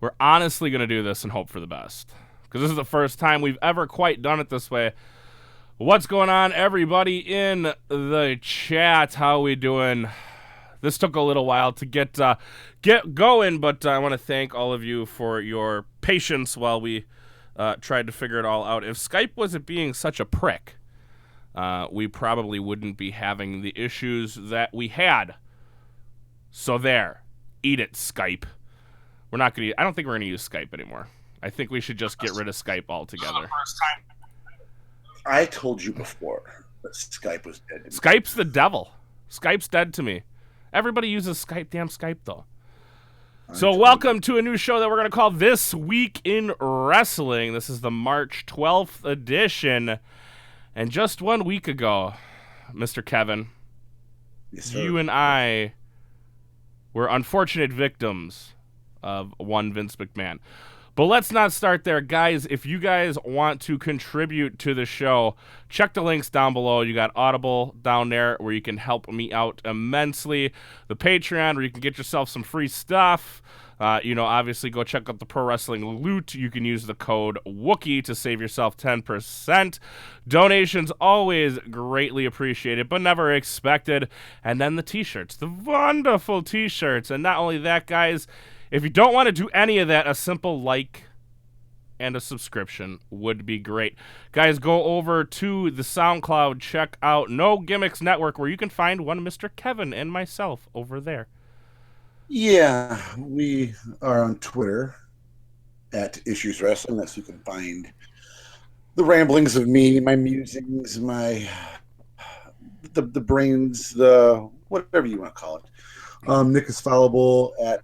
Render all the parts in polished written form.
We're honestly going to do this and hope for the best, because this is the first time we've ever quite done it this way. What's going on, everybody in the chat? How we doing? This took a little while to get going, but I want to thank all of you for your patience while we tried to figure it all out. If Skype wasn't being such a prick, we probably wouldn't be having the issues that we had. So there. Eat it, Skype. We're not going to... I don't think we're going to use Skype anymore. I think we should just get rid of Skype altogether. I told you before that Skype was dead. Skype's the devil. Skype's dead to me. Everybody uses Skype. Damn Skype, though. So welcome to a new show that we're going to call This Week in Wrestling. This is the March 12th edition. And just 1 week ago, Mr. Kevin, Yes, sir. you and I were unfortunate victims of one Vince McMahon. But let's not start there. Guys, if you guys want to contribute to the show, check the links down below. You got Audible down there where you can help me out immensely. The Patreon where you can get yourself some free stuff. Obviously go check out the Pro Wrestling Loot. You can use the code WOOKIE to save yourself 10%. Donations always greatly appreciated, but never expected. And then the t-shirts, the wonderful t-shirts. And not only that, guys, if you don't want to do any of that, a simple like and a subscription would be great. Guys, go over to the SoundCloud. Check out No Gimmicks Network, where you can find one Mr. Kevin and myself over there. Yeah, we are on Twitter at Issues Wrestling. That's where you can find the ramblings of me, my musings, my the brains, the whatever you want to call it. Nick is followable at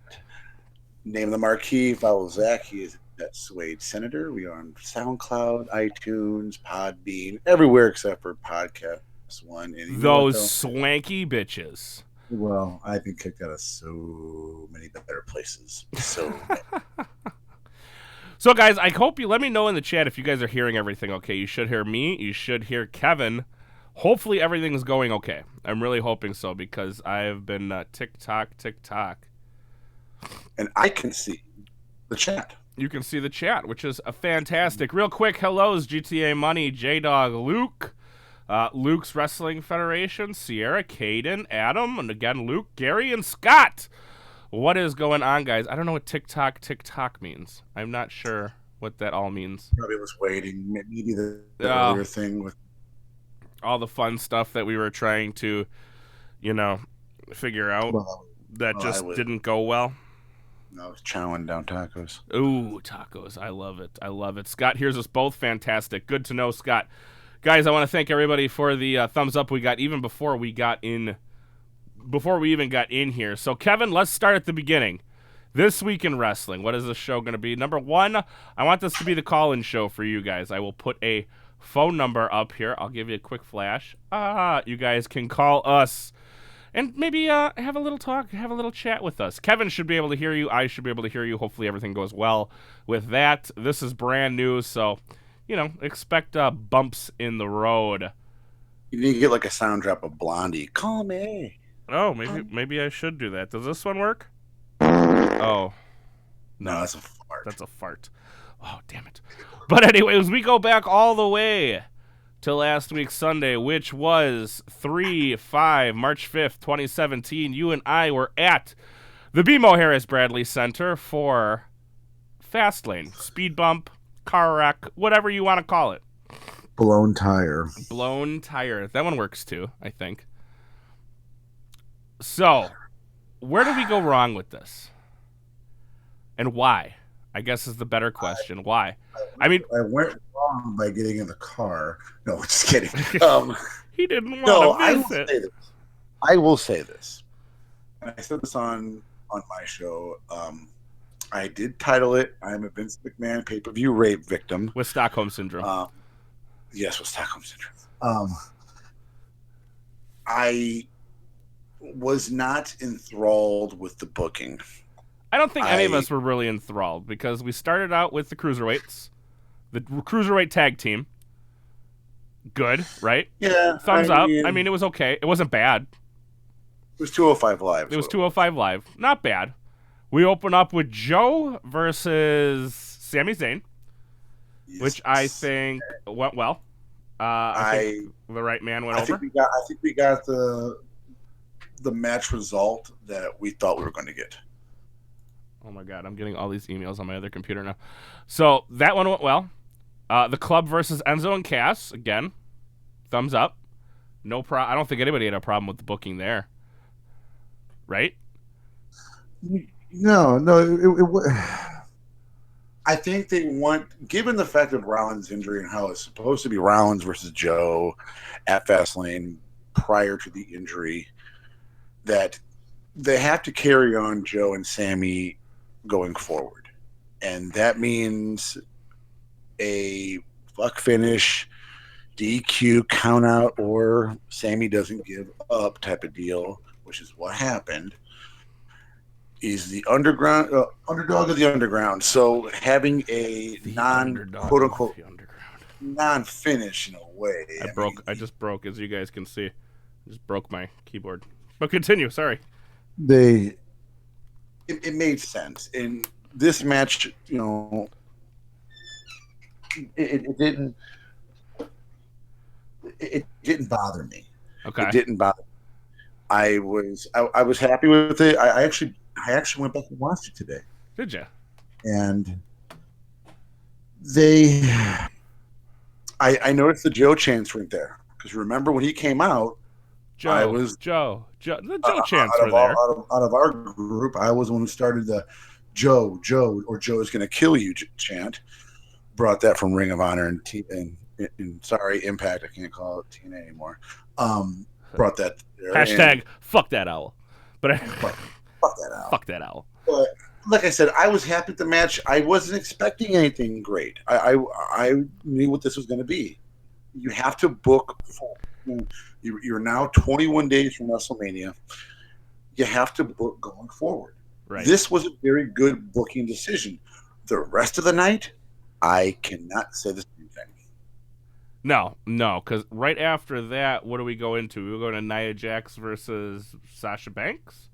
Name of the Marquee. Follow Zach. He is at Suede Senator. We are on SoundCloud, iTunes, Podbean, everywhere except for Podcast One. And Those swanky bitches. Well, I've been kicked out of so many better places. So many. So, guys, I hope you let me know in the chat if you guys are hearing everything okay. You should hear me. You should hear Kevin. Hopefully, everything's going okay. I'm really hoping so because I've been tick-tock. And I can see the chat. You can see the chat, which is a fantastic. Real quick, hellos, GTA Money, J-Dog, Luke. Luke's Wrestling Federation, Sierra, Caden, Adam, and again Luke, Gary, and Scott. What is going on, guys? I don't know what TikTok means. I'm not sure what that all means. Probably was waiting. Maybe the earlier thing with all the fun stuff that we were trying to, figure out that didn't go well. I was chowing down tacos. Ooh, tacos. I love it. Scott hears us both. Fantastic. Good to know, Scott. Guys, I want to thank everybody for the thumbs up we got even before we even got in here. So, Kevin, let's start at the beginning. This Week in Wrestling, what is this show going to be? Number one, I want this to be the call-in show for you guys. I will put a phone number up here. I'll give you a quick flash. You guys can call us and maybe have a little talk, have a little chat with us. Kevin should be able to hear you. I should be able to hear you. Hopefully everything goes well with that. This is brand new, so... expect bumps in the road. You need to get like a sound drop of Blondie. Call me. Oh, maybe I should do that. Does this one work? Oh. No, that's a fart. That's a fart. Oh, damn it. But anyways, we go back all the way to last week's Sunday, which was March 5th, 2017. You and I were at the BMO Harris Bradley Center for Fastlane, Speed Bump, car wreck, whatever you want to call it. Blown tire. That one works too, I think. So, where did we go wrong with this? And why? I guess is the better question. Why? I mean, I went wrong by getting in the car. No, just kidding. He didn't want to visit. I will say this. And I said this on my show. I did title it, I'm a Vince McMahon pay-per-view rape victim. With Stockholm Syndrome. Yes, with Stockholm Syndrome. I was not enthralled with the booking. I don't think any of us were really enthralled because we started out with the Cruiserweights, the Cruiserweight tag team. Good, right? Yeah. Thumbs up. I mean, it was okay. It wasn't bad. It was 205 Live. It was 205 Live. Not bad. We open up with Joe versus Sami Zayn, which I Yes. think went well. I think I the right man went I think over. we got the match result that we thought we were going to get. Oh my god, I'm getting all these emails on my other computer now. So that one went well. The Club versus Enzo and Cass again. Thumbs up. No I don't think anybody had a problem with the booking there. Right? No. I think they want, given the fact of Rollins' injury and how it's supposed to be Rollins versus Joe at Fastlane prior to the injury, that they have to carry on Joe and Sammy going forward. And that means a fuck finish, DQ, count out, or Sammy doesn't give up type of deal, which is what happened. Is the underdog of the underground. So having a quote unquote non finish in a way. I just broke, as you guys can see. I just broke my keyboard. But continue. Sorry. It made sense in this match. It didn't. It didn't bother me. Okay. It didn't bother me. I was happy with it. I actually went back and watched it today. Did you? And I noticed the Joe chants weren't there, because remember when he came out, Joe. The Joe chants were there. Out of our group, I was the one who started the Joe, or Joe is going to kill you chant. Brought that from Ring of Honor and sorry, Impact. I can't call it TNA anymore. Brought that there. Hashtag fuck that owl. But fuck that owl. Fuck that owl. But like I said, I was happy with the match. I wasn't expecting anything great. I knew what this was going to be. You have to book. You're now 21 days from WrestleMania. You have to book going forward. Right. This was a very good booking decision. The rest of the night, I cannot say the same thing. No, because right after that, what do we go into? We go to Nia Jax versus Sasha Banks?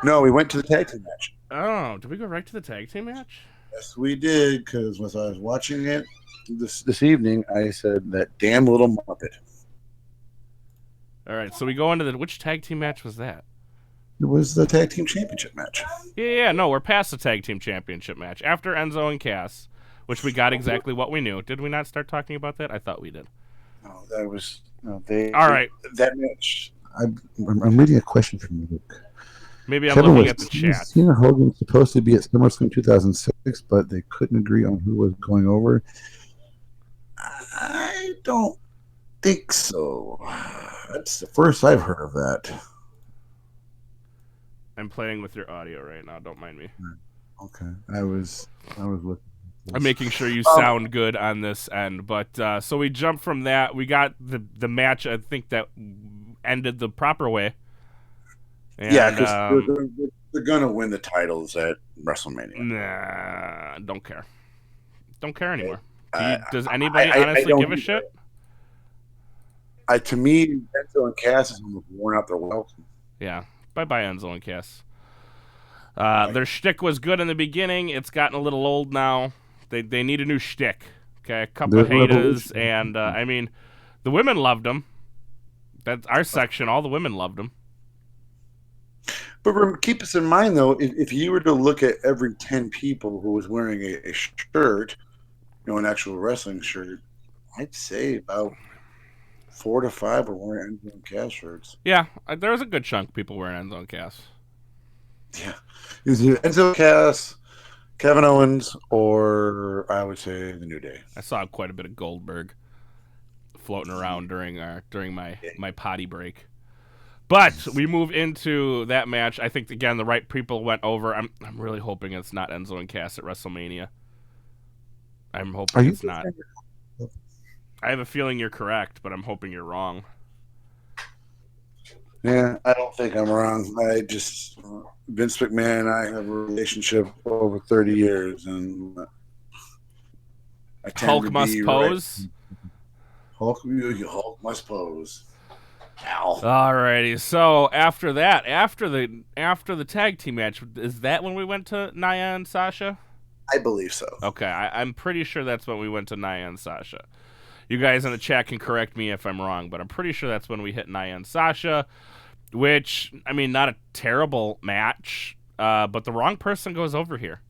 No, we went to the tag team match. Oh, did we go right to the tag team match? Yes, we did, because when I was watching it this evening, I said, that damn little Muppet. All right, so we go into which tag team match was that? It was the tag team championship match. Yeah, no, we're past the tag team championship match. After Enzo and Cass, which we got exactly what we knew. Did we not start talking about that? I thought we did. No, that was All right. That match. I'm reading a question from Luke. Maybe I'm looking at the chat. Cena Hogan was supposed to be at SummerSlam 2006, but they couldn't agree on who was going over. I don't think so. That's the first I've heard of that. I'm playing with your audio right now. Don't mind me. Okay. I was looking. I'm making sure you sound good on this end. But so we jump from that. We got the match, I think, that ended the proper way. And, yeah, because they're going to win the titles at WrestleMania. Nah, don't care. Don't care anymore. Does anybody honestly give a shit? To me, Enzo and Cass is almost worn out their welcome. Yeah. Bye-bye, Enzo and Cass. Their shtick was good in the beginning. It's gotten a little old now. They need a new shtick. Okay, a couple of haters, and I mean, the women loved them. That's our section. All the women loved them. But keep this in mind, though, if you were to look at every 10 people who was wearing a shirt, an actual wrestling shirt, I'd say about 4 to 5 were wearing Enzo and Cass shirts. Yeah, there was a good chunk of people wearing Enzo and Cass. Yeah. It was either Enzo Cass, Kevin Owens, or I would say the New Day. I saw quite a bit of Goldberg floating around during my potty break. But we move into that match. I think, again, the right people went over. I'm really hoping it's not Enzo and Cass at WrestleMania. I'm hoping it's not. I have a feeling you're correct, but I'm hoping you're wrong. Yeah, I don't think I'm wrong. Vince McMahon and I have a relationship over 30 years, and Hulk must pose. Hulk must pose. Al. Alrighty, so after that, after the tag team match, is that when we went to Nia and Sasha? I believe so. Okay, I'm pretty sure that's when we went to Nia and Sasha. You guys in the chat can correct me if I'm wrong, but I'm pretty sure that's when we hit Nia and Sasha. Which, I mean, not a terrible match, but the wrong person goes over here.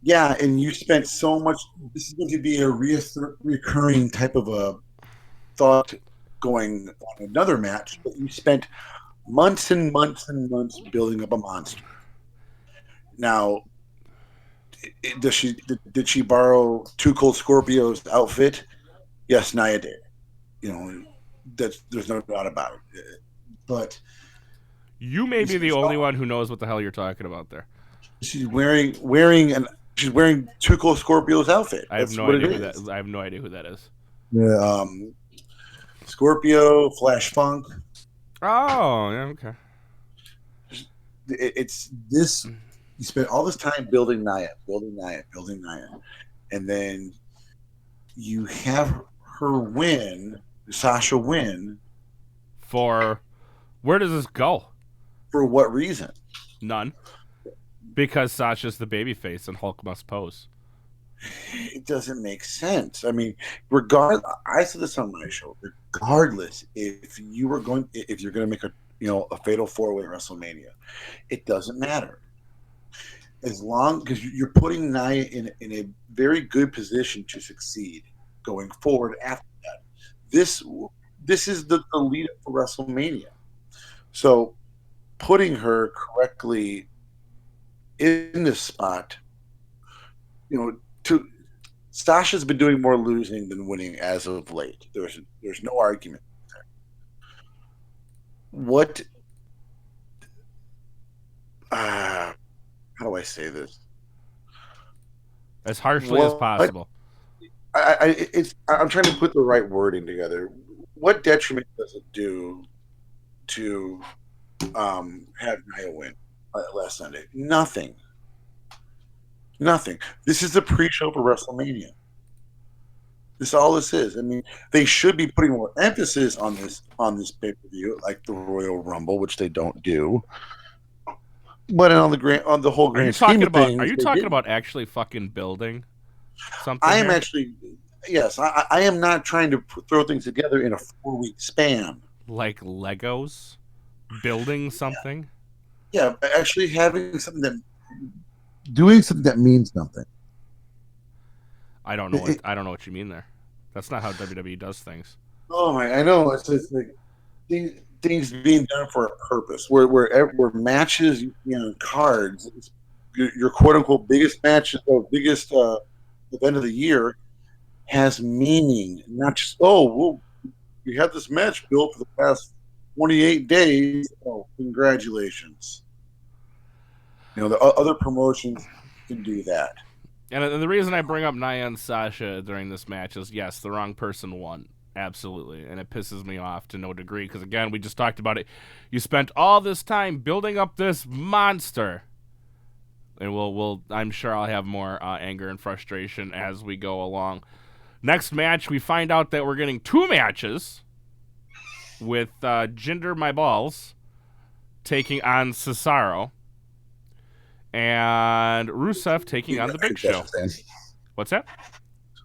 Yeah, and you spent so much. This is going to be a recurring type of a thought going on another match, but you spent months and months and months building up a monster. Now, did she borrow Two Cold Scorpio's outfit? Yes, Nia did. You know, there's no doubt about it. But You may be the only one who knows what the hell you're talking about there. she's wearing Two Cold Scorpio's outfit. I have no idea who that is. I have no idea who that is. Yeah, Scorpio, Flash Funk. Oh, yeah, okay. It's this. You spent all this time building Nia, and then you have her win, Sasha win. For where does this go? For what reason? None. Because Sasha's the babyface and Hulk must pose. It doesn't make sense. I mean, I said this on my show. Regardless, if you're going to make a fatal 4-way WrestleMania, it doesn't matter. As long because you're putting Nia in a very good position to succeed going forward after that. This is the lead up for WrestleMania. So putting her correctly in this spot, Sasha's been doing more losing than winning as of late. There's no argument there. What how do I say this? As harshly as possible. I'm trying to put the right wording together. What detriment does it do to have Nia win last Sunday? Nothing. This is the pre-show for WrestleMania. This is all this is. I mean, they should be putting more emphasis on this pay-per-view, like the Royal Rumble, which they don't do. But on the whole grand scheme of things, are you talking about actually fucking building something? I am actually, yes. I am not trying to throw things together in a 4-week span. Like Legos, building something. Yeah, actually doing something that means something. I don't know. I don't know what you mean there. That's not how WWE does things. Oh my! I know. It's just like things being done for a purpose. Where matches, cards, your quote unquote biggest match, or biggest event of the year, has meaning. Not just we had this match built for the past 28 days. Oh, congratulations! The other promotions can do that. And the reason I bring up Nia and Sasha during this match is, yes, the wrong person won. Absolutely. And it pisses me off to no degree because, again, we just talked about it. You spent all this time building up this monster. And I'm sure I'll have more anger and frustration as we go along. Next match, we find out that we're getting 2 matches with Jinder My Balls taking on Cesaro. And Rusev taking on the Big Show. What's that?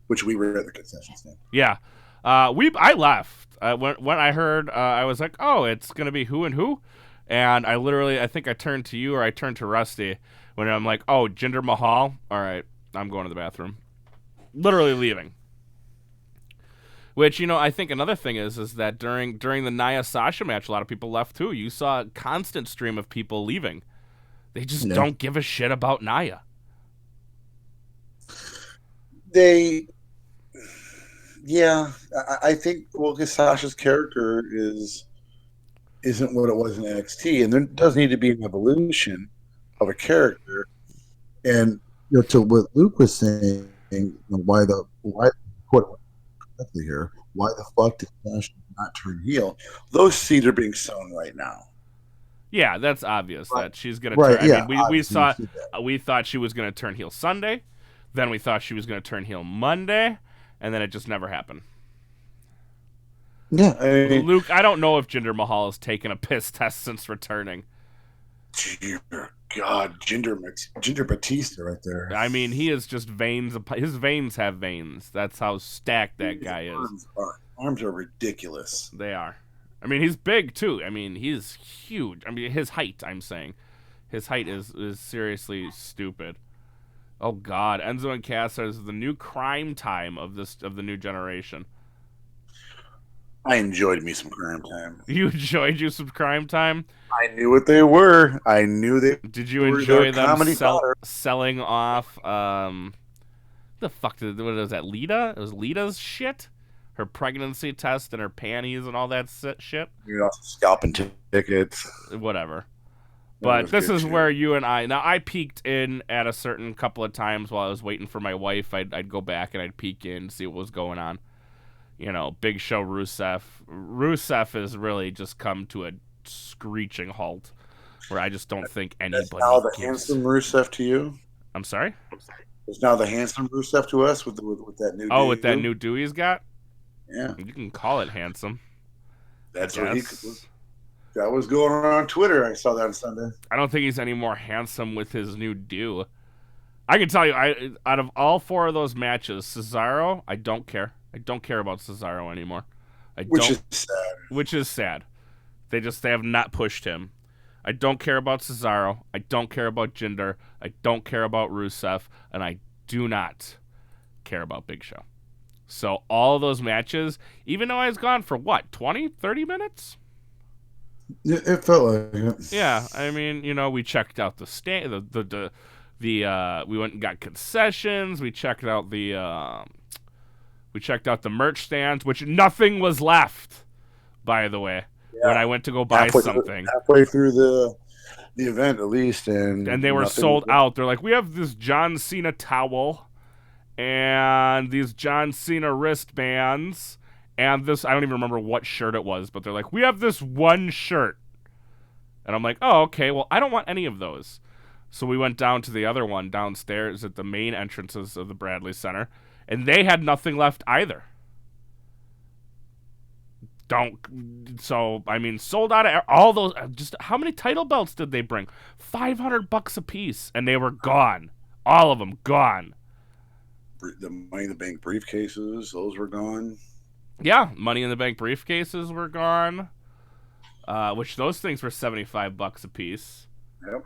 Which we were at the concession stand. Yeah. I left. When I heard, I was like, oh, it's going to be who and who? And I think I turned to you or I turned to Rusty when I'm like, oh, Jinder Mahal? All right, I'm going to the bathroom. Literally leaving. Which, I think another thing is that during the Nia-Sasha match, a lot of people left too. You saw a constant stream of people leaving. They just don't give a shit about Nia. I think because Sasha's character isn't what it was in NXT, and there does need to be an evolution of a character. And to what Luke was saying, why the fuck did Sasha not turn heel? Those seeds are being sown right now. Yeah, that's obvious that she's gonna turn. I mean, we thought she was gonna turn heel Sunday, then we thought she was gonna turn heel Monday, and then it just never happened. Yeah, I mean, Luke, I don't know if Jinder Mahal has taken a piss test since returning. dear God, Ginger Batista right there. I mean, he is just veins. His veins have veins. That's how stacked that His guy is. arms are ridiculous. They are. I mean, he's big too. I mean, he's huge. I mean, his height. I'm saying, his height is seriously stupid. Oh God, Enzo and Cass is the new crime time of the new generation. I enjoyed me some Crime Time. You enjoyed you some crime time? I knew what they were. I knew they Did you were their enjoy them comedy fodder. selling off? The fuck what was that? Lita? It was Lita's shit. Her pregnancy test and her panties and all that shit. You're also scalping tickets. Whatever. That But was this good is shit. where you and I peeked in at a certain couple of times while I was waiting for my wife. I'd go back and I'd peek in, see what was going on. You know, Big Show Rusev. Rusev has really just come to a screeching halt, where I just don't think anybody. That's now the gives. handsome Rusev to you. I'm sorry. It's now the handsome Rusev to us with that new. Oh, with that new do he's got. Yeah, You can call it handsome. that's I what he. guess. That was going on Twitter. I saw that on Sunday. I don't think he's any more handsome with his new do. I can tell you, out of all four of those matches, Cesaro, I don't care. I don't care about Cesaro anymore. Which is sad. Which is sad. They have not pushed him. I don't care about Cesaro. I don't care about Jinder. I don't care about Rusev. And I do not care about Big Show. So all those matches, even though I was gone for what, 20, 30 minutes? It felt like it. Yeah, I mean, you know, we checked out the we went and got concessions. We checked out the merch stands, which nothing was left, by the way. Yeah. When I went to go buy something. Halfway through the event, at least. And they were sold out. They're like, we have this John Cena towel and these John Cena wristbands and this, I don't even remember what shirt it was, but they're like, we have this one shirt. And I'm like, oh, okay, well, I don't want any of those. So we went down to the other one downstairs at the main entrances of the Bradley Center, and they had nothing left either. So I mean, sold out of all those. Just how many title belts did they bring? $500 a piece, and they were gone. All of them gone. The Money in the Bank briefcases, those were gone. Yeah, Money in the Bank briefcases were gone. Which those things were $75 a piece. Yep.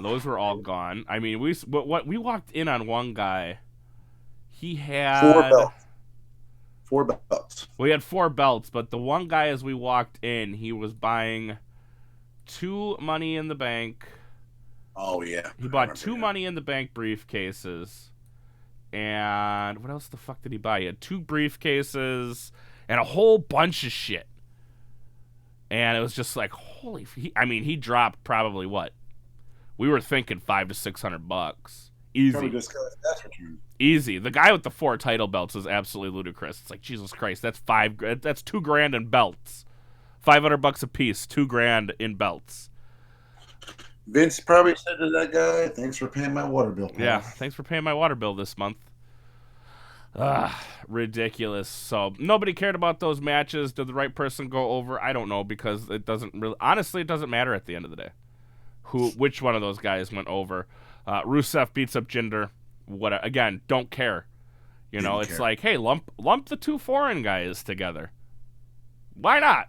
Those were all gone. I mean, we walked in on one guy. He had 4 belts. We had 4 belts, but the one guy, as we walked in, he was buying 2 Money in the Bank. Oh yeah. He bought 2 Money in the Bank briefcases, and what else the fuck did he buy? He had 2 briefcases and a whole bunch of shit. And it was just like, holy. He dropped probably what? We were thinking $500 to $600. Easy. Just got his tax return. Easy. The guy with the 4 title belts is absolutely ludicrous. It's like, Jesus Christ, that's $2,000 in belts. $500 a piece, $2,000 in belts. Vince probably said to that guy, "Thanks for paying my water bill." Pal. Yeah, thanks for paying my water bill this month. Ridiculous. So nobody cared about those matches. Did the right person go over? I don't know, because it doesn't really. Honestly, it doesn't matter at the end of the day. Which one of those guys went over? Rusev beats up Jinder. What again? Don't care. You know, it's like, hey, lump the 2 foreign guys together. Why not?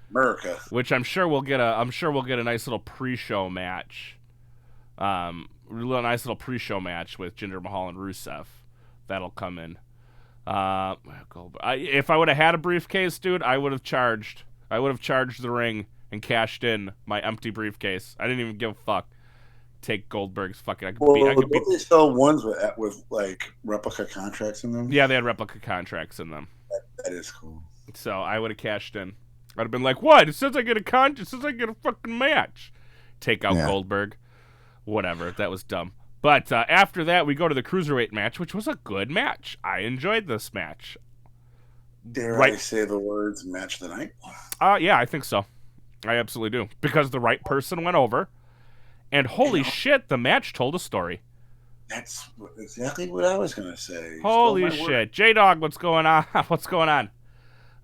America. Which I'm sure we'll get a nice little pre-show match. Nice little pre-show match with Jinder Mahal and Rusev. That'll come in. If I would have had a briefcase, dude, I would have charged the ring and cashed in my empty briefcase. I didn't even give a fuck. Take Goldberg's fucking. Don't they sell ones with like replica contracts in them? Yeah, they had replica contracts in them. That is cool. So I would have cashed in. I'd have been like, "What? It says I get it says I get a fucking match." Take out Goldberg. Whatever. That was dumb. But after that, we go to the Cruiserweight match, which was a good match. I enjoyed this match. Dare I say the words "match of the night"? Yeah, I think so. I absolutely do. Because the right person went over. And holy shit, the match told a story. That's exactly what I was going to say. Holy shit. J-Dog, what's going on? What's going on?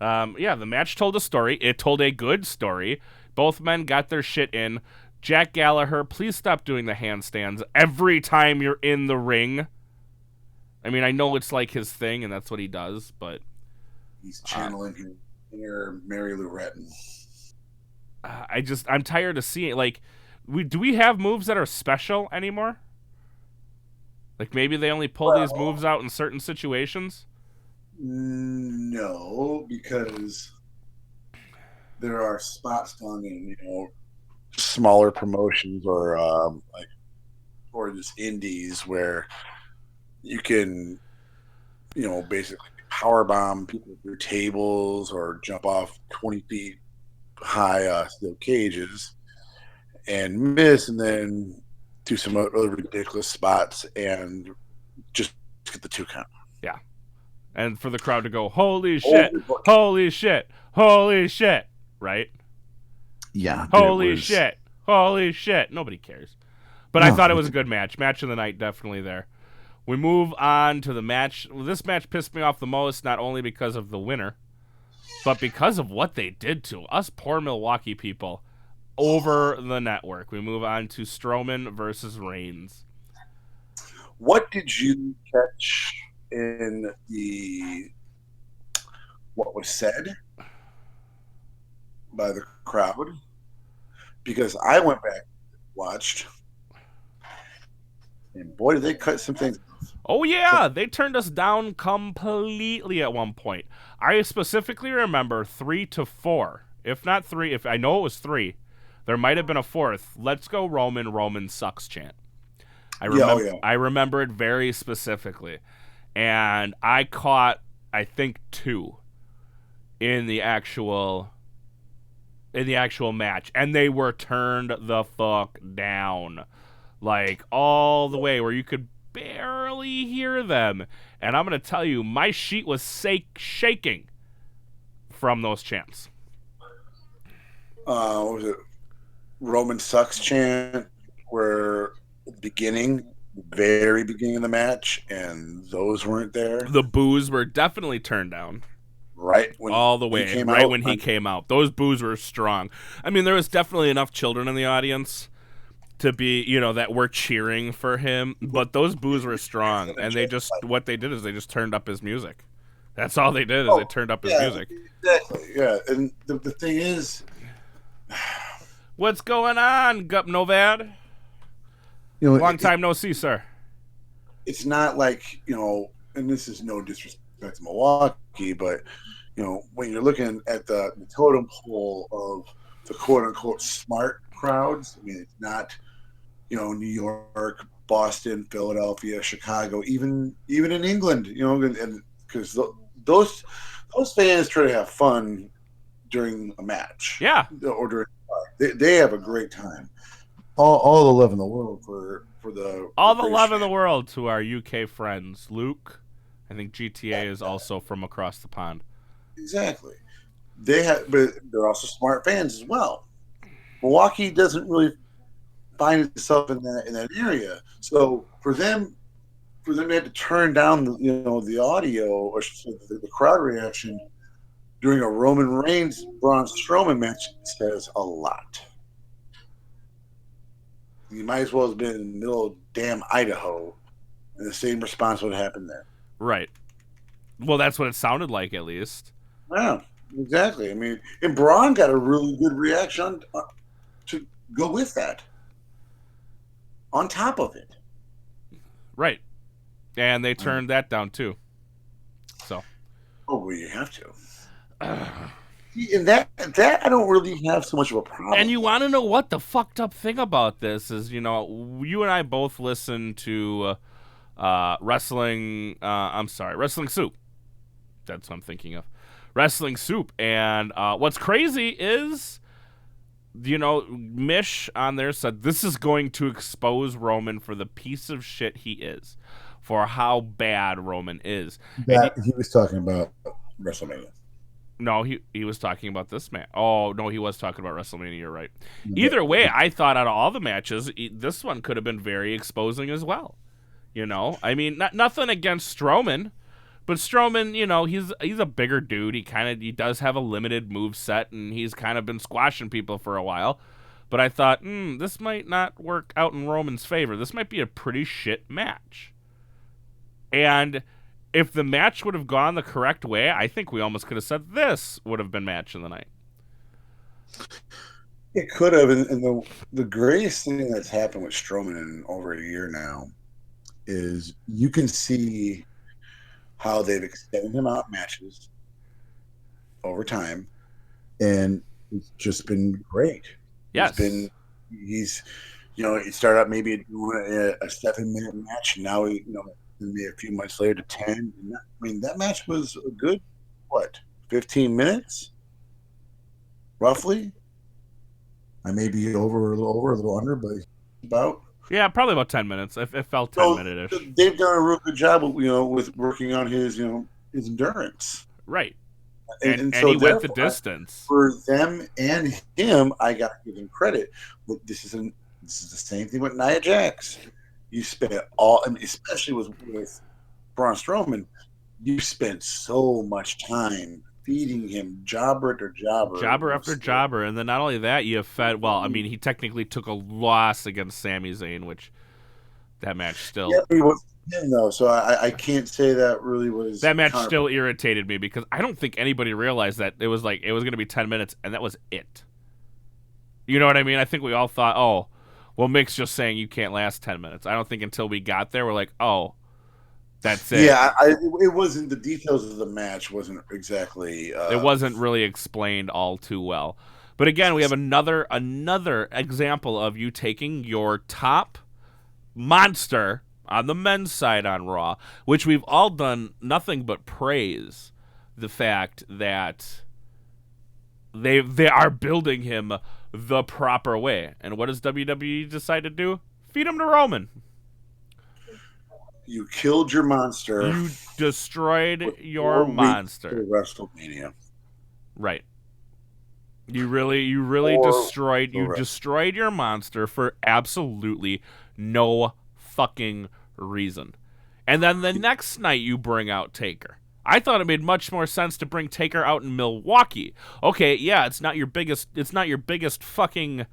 Yeah, the match told a story. It told a good story. Both men got their shit in. Jack Gallagher, please stop doing the handstands every time you're in the ring. I mean, I know it's like his thing, and that's what he does, but He's channeling his inner Mary Lou Retton. I'm tired of seeing like, do we have moves that are special anymore? Like maybe they only pull these moves out in certain situations. No, because there are spots done in smaller promotions or just indies where you can basically power bomb people through tables or jump off 20 feet high steel cages and miss, and then do some other ridiculous spots and just get the 2 count. Yeah. And for the crowd to go, holy shit, holy shit, holy shit, right? Yeah. Holy shit, holy shit. Nobody cares. But I thought it was a good match. Match of the night, definitely there. We move on to the match. This match pissed me off the most, not only because of the winner, but because of what they did to us poor Milwaukee people over the network. We move on to Strowman versus Reigns. What did you catch in what was said by the crowd? Because I went back and watched, and boy, did they cut some things. Oh, yeah, they turned us down completely at one point. I specifically remember 3 to 4. If not 3, if I know it was 3, there might have been a 4th. Let's go Roman, Roman sucks chant. I remember it very specifically. And I caught, I think, 2 in the actual match. And they were turned the fuck down. Like, all the way where you could barely hear them. And I'm going to tell you, my sheet was shaking from those chants. What was it? Roman sucks chant, where very beginning of the match, and those weren't there. The boos were definitely turned down. Right when all the way, right when he came out. Those boos were strong. I mean, there was definitely enough children in the audience to be, that were cheering for him, but those boos were strong, and what they did is they just turned up his music. That's all they did is they turned up his music. Exactly, yeah. And the thing is, what's going on, Gup Novad? Long time no see, sir. It's not like, and this is no disrespect to Milwaukee, but, when you're looking at the totem pole of the quote-unquote smart crowds, I mean, it's not, New York, Boston, Philadelphia, Chicago, even in England, and because those fans try to have fun during a match. Yeah. Or during they have a great time. All the love in the world for the love in the world to our UK friends. Luke, I think GTA is also from across the pond. Exactly. But they're also smart fans as well. Milwaukee doesn't really find itself in that area, so for them to have to turn down the audio or the crowd reaction during a Roman Reigns Braun Strowman match says a lot. You might as well have been in the middle of damn Idaho, and the same response would happen there. Right. Well, that's what it sounded like, at least. Yeah, exactly. I mean, and Braun got a really good reaction to go with that. On top of it. Right. And they turned that down, too. So. Oh, well, you have to. And that I don't really have so much of a problem. And you want to know what the fucked up thing about this is? You and I both listen to Wrestling Soup. That's what I'm thinking of. Wrestling Soup. And what's crazy is, Mish on there said this is going to expose Roman for the piece of shit he is, for how bad Roman is. He was talking about WrestleMania. No, he was talking about this match. Oh, no, he was talking about WrestleMania. You're right. Either way, I thought out of all the matches, this one could have been very exposing as well. I mean, nothing against Strowman, But Strowman, he's a bigger dude. He does have a limited move set, and he's kind of been squashing people for a while. But I thought, this might not work out in Roman's favor. This might be a pretty shit match. And if the match would have gone the correct way, I think we almost could have said this would have been match of the night. It could have, and the greatest thing that's happened with Strowman in over a year now is you can see how they've extended him out matches over time, and it's just been great. Yes. He's he started out maybe doing a 7-minute match, and now maybe a few months later to 10. That match was a good 15 minutes, roughly. I may be a little under, but about. Yeah, probably about 10 minutes. It felt 10-minute-ish. They've done a real good job, with working on his endurance. Right. And so he went the distance. For them and him, I got to give him credit. But this is the same thing with Nia Jax. You spent especially with Braun Strowman, you spent so much time feeding him jobber after jobber, and then not only that, you have fed. Well, I mean, he technically took a loss against Sami Zayn, which that match still. Yeah, he was him though, so I can't say that really was. That match still irritated me because I don't think anybody realized that it was going to be 10 minutes, and that was it. You know what I mean? I think we all thought, oh, well, Mick's just saying you can't last 10 minutes. I don't think until we got there, we're like, oh, that's it. Yeah, it wasn't, the details of the match wasn't exactly. It wasn't really explained all too well. But again, we have another example of you taking your top monster on the men's side on Raw, which we've all done nothing but praise the fact that they are building him the proper way. And what does WWE decide to do? Feed him to Roman. You killed your monster. You destroyed your monster. WrestleMania. Right. You really destroyed your monster for absolutely no fucking reason. And then the next night you bring out Taker. I thought it made much more sense to bring Taker out in Milwaukee. Okay, yeah, it's not your biggest fucking,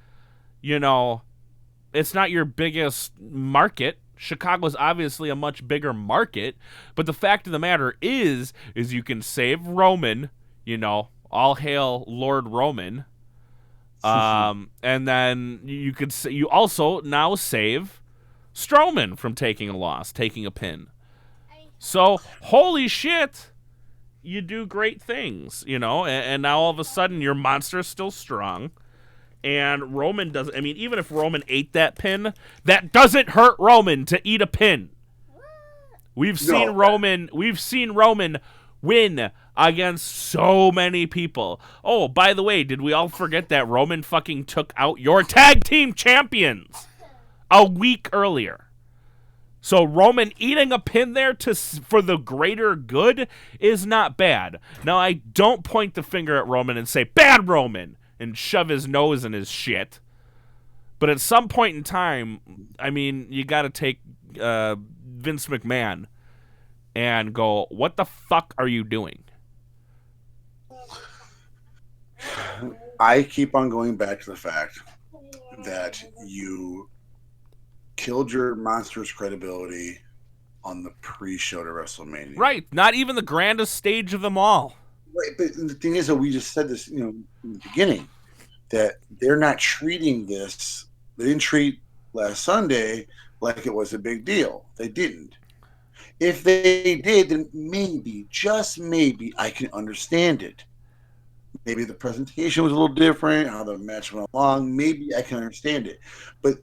it's not your biggest market. Chicago's obviously a much bigger market, but the fact of the matter is you can save Roman, all hail Lord Roman. And then you also now save Strowman from taking a loss, taking a pin. So, holy shit, you do great things, and now all of a sudden your monster is still strong. And Roman doesn't. I mean, even if Roman ate that pin, that doesn't hurt Roman to eat a pin. We've seen Roman win against so many people. Oh, by the way, did we all forget that Roman fucking took out your tag team champions a week earlier? So Roman eating a pin there for the greater good is not bad. Now, I don't point the finger at Roman and say, bad Roman, and shove his nose in his shit. But at some point in time, I mean, you got to take Vince McMahon and go, what the fuck are you doing? I keep on going back to the fact that you killed your monster's credibility on the pre-show to WrestleMania. Right. Not even the grandest stage of them all. Right, but the thing is that we just said this, in the beginning, that they're not treating this. They didn't treat last Sunday like it was a big deal. They didn't. If they did, then maybe, just maybe, I can understand it. Maybe the presentation was a little different, how the match went along. Maybe I can understand it. But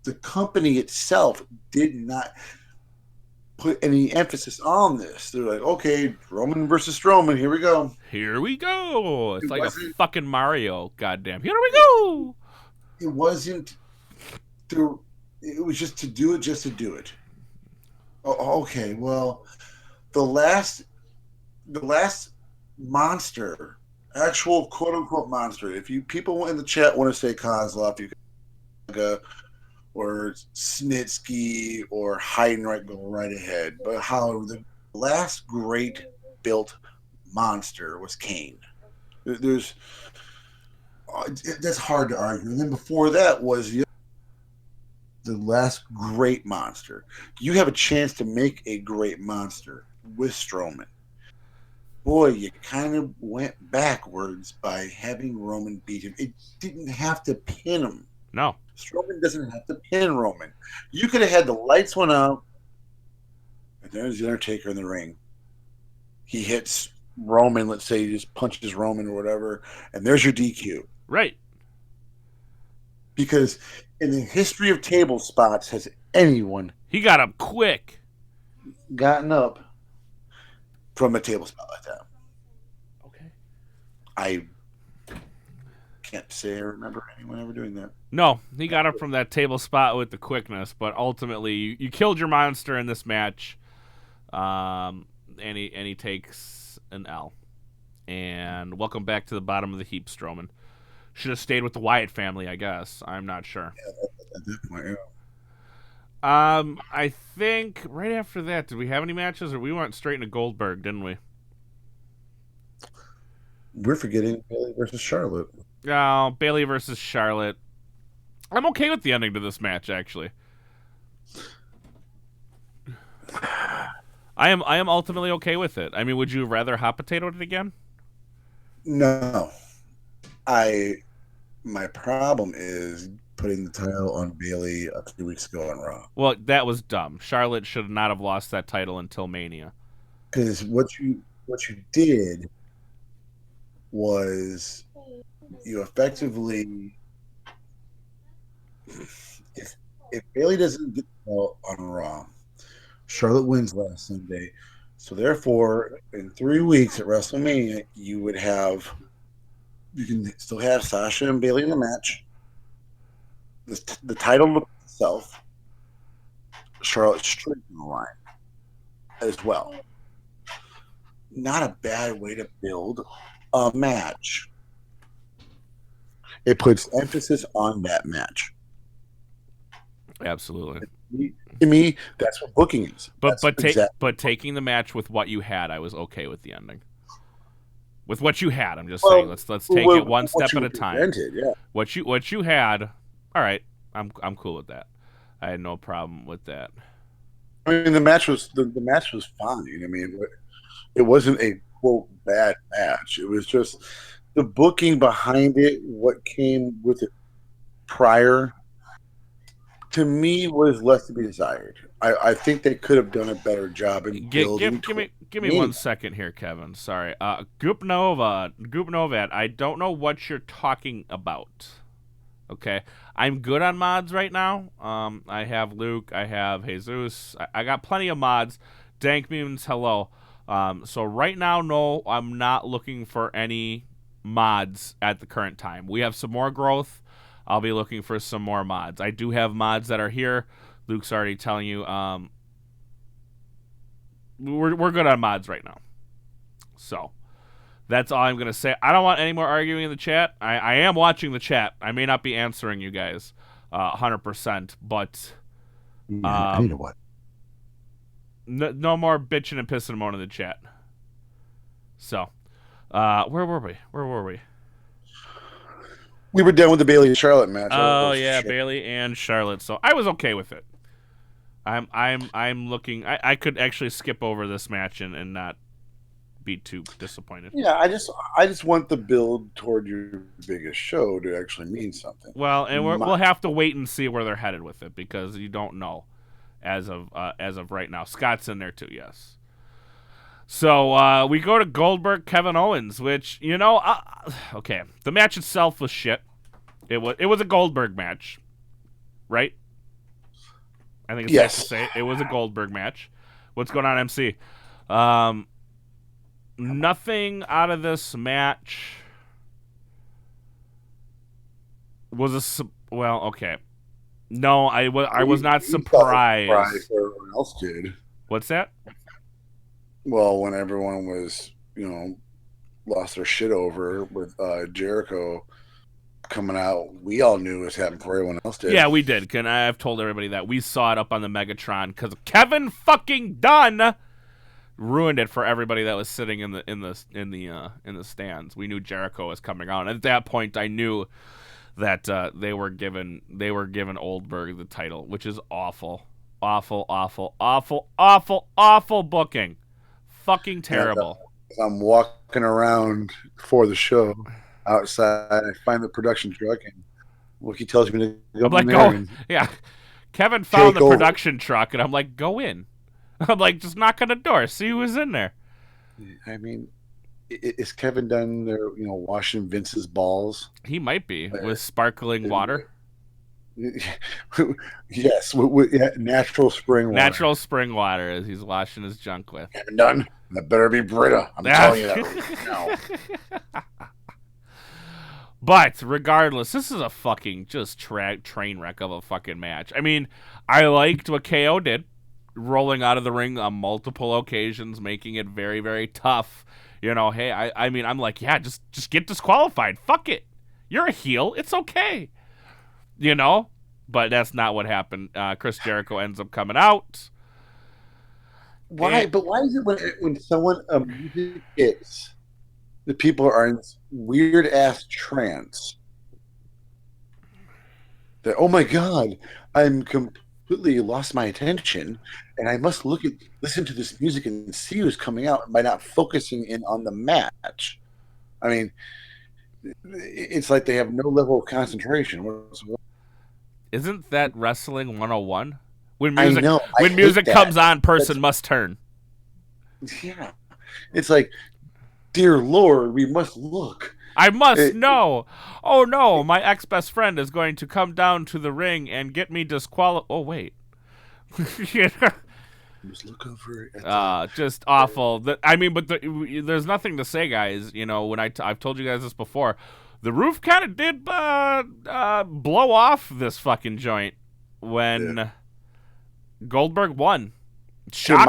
the company itself did not put any emphasis on this. They're like, okay, Roman versus Strowman, here we go. Here we go. It's like a fucking Mario, goddamn. Here we go. It wasn't it was just to do it, Oh, okay, well, the last monster, actual quote unquote monster, if you people in the chat want to say Kozlov, you can or Snitsky or Heidenreich, go right ahead. But however, the last great built monster was Kane. There's that's hard to argue. And then before that was the last great monster. You have a chance to make a great monster with Strowman. Boy, you kind of went backwards by having Roman beat him. It didn't have to pin him. No. Strowman doesn't have to pin Roman. You could have had the lights went out, and there's the Undertaker in the ring. He hits Roman, let's say he just punches Roman or whatever, and there's your DQ. Right. Because in the history of table spots, has anyone He got up quick. gotten up from a table spot like that? Okay. I can't say I remember anyone ever doing that. No, he got up from that table spot with the quickness, but ultimately you killed your monster in this match, and he takes an L. And welcome back to the bottom of the heap, Strowman. Should have stayed with the Wyatt family, I guess. I'm not sure. Yeah, at that point, yeah. I think right after that, did we have any matches, or we went straight into Goldberg, didn't we? We're forgetting Bayley versus Charlotte. Oh, Bayley versus Charlotte. I'm okay with the ending to this match, actually. I am ultimately okay with it. I mean, would you rather hot potatoed it again? No. My problem is putting the title on Bayley a few weeks ago on Raw. Well, that was dumb. Charlotte should not have lost that title until Mania. Because what you did was you effectively, if Bayley doesn't get the belt on Raw, Charlotte wins last Sunday. So therefore, in 3 weeks at WrestleMania, you can still have Sasha and Bayley in the match. The title itself, Charlotte straight in the line as well. Not a bad way to build a match. It puts emphasis on that match. Absolutely. To me, that's what booking is. But taking the match with what you had, I was okay with the ending. With what you had, I'm just saying. Let's take it one step at a time. Yeah. What you had, all right. I'm cool with that. I had no problem with that. I mean, the match was fine. I mean, it wasn't a quote bad match. It was just the booking behind it. What came with it prior, to me, was less to be desired. I think they could have done a better job in building. Give me 1 second here, Kevin. Sorry. Goop Nova, I don't know what you're talking about. Okay, I'm good on mods right now. I have Luke, I have Jesus, I got plenty of mods. Dank Mutants, hello. So right now, no, I'm not looking for any mods at the current time. We have some more growth. I'll be looking for some more mods. I do have mods that are here. Luke's already telling you. We're good on mods right now. So that's all I'm going to say. I don't want any more arguing in the chat. I am watching the chat. I may not be answering you guys 100%, but I need to what? No more bitching and pissing and moaning in the chat. So, where were we? We were done with the Bayley and Charlotte match. Oh yeah, Bayley and Charlotte. So I was okay with it. I'm looking. I could actually skip over this match and not be too disappointed. Yeah, I just want the build toward your biggest show to actually mean something. Well, and we'll have to wait and see where they're headed with it because you don't know as of right now. Scott's in there too, yes. So we go to Goldberg, Kevin Owens, which okay, the match itself was shit. It was a Goldberg match, right? I think it's safe to say it was a Goldberg match. What's going on, MC? Nothing out of this match was okay. No, I was not surprised. Everyone else did. What's that? Well, when everyone was, lost their shit over with Jericho coming out, we all knew it was happening before everyone else did. Yeah, we did. I've told everybody that we saw it up on the Megatron because Kevin fucking Dunn ruined it for everybody that was sitting in the stands. We knew Jericho was coming out, and at that point, I knew that they were given Oldberg the title, which is awful, awful, awful, awful, awful, awful booking, fucking terrible. As I'm walking around for the show outside, I find the production truck, and Wookie tells me to go I'm like, in there go, and yeah. Kevin found the over. production truck, and I'm like, go in. I'm like, just knock on the door, see who's in there. I mean, is Kevin done there, washing Vince's balls? He might be with sparkling water. Yes, natural spring water. Natural spring water as he's washing his junk with. Haven't done. That better be Brita. I'm telling you that right now. But regardless, this is a fucking just train wreck of a fucking match. I mean, I liked what KO did, rolling out of the ring on multiple occasions, making it very, very tough. Hey, I mean, I'm like, yeah, just get disqualified. Fuck it. You're a heel. It's okay. But that's not what happened. Chris Jericho ends up coming out. Why? But why is it when someone music hits, the people are in this weird ass trance? That, oh my god, I'm completely lost my attention, and I must listen to this music and see who's coming out by not focusing in on the match. I mean, it's like they have no level of concentration. Isn't that Wrestling 101? When music comes on, person must turn. Yeah. It's like, dear Lord, we must look. I must know. Oh no, my ex-best friend is going to come down to the ring and get me disqualified. Oh wait. Just look over it. Just awful. There's nothing to say, guys. When I've told you guys this before, the roof kind of did blow off this fucking joint when Goldberg won. Shock. To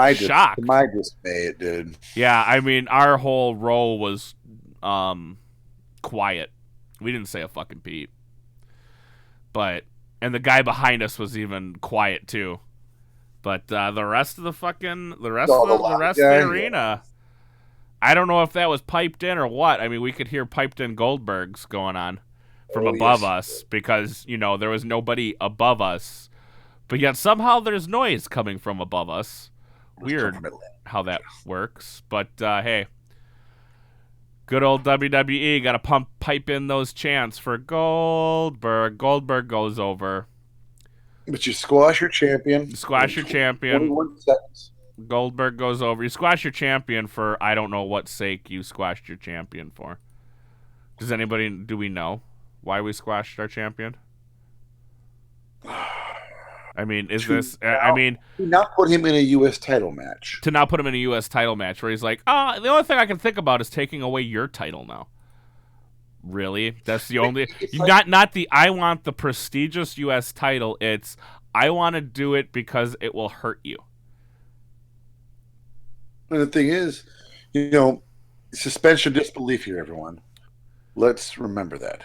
my dismay, it did. Yeah, I mean, our whole row was quiet. We didn't say a fucking peep. And the guy behind us was even quiet too. But the rest of the arena, I don't know if that was piped in or what. I mean, we could hear piped in Goldbergs going on from above us because, there was nobody above us. But yet somehow there's noise coming from above us. Weird how that works. But, hey, good old WWE got to pipe in those chants for Goldberg. Goldberg goes over. But you squash your champion. 21 seconds. Goldberg goes over. You squash your champion for I don't know what sake you squashed your champion for. Do we know why we squashed our champion? I mean, to not put him in a U.S. title match. To not put him in a U.S. title match where he's like, the only thing I can think about is taking away your title now. Really? That's the only... Not the I want the prestigious U.S. title. It's I want to do it because it will hurt you. And the thing is, suspension of disbelief here, everyone. Let's remember that.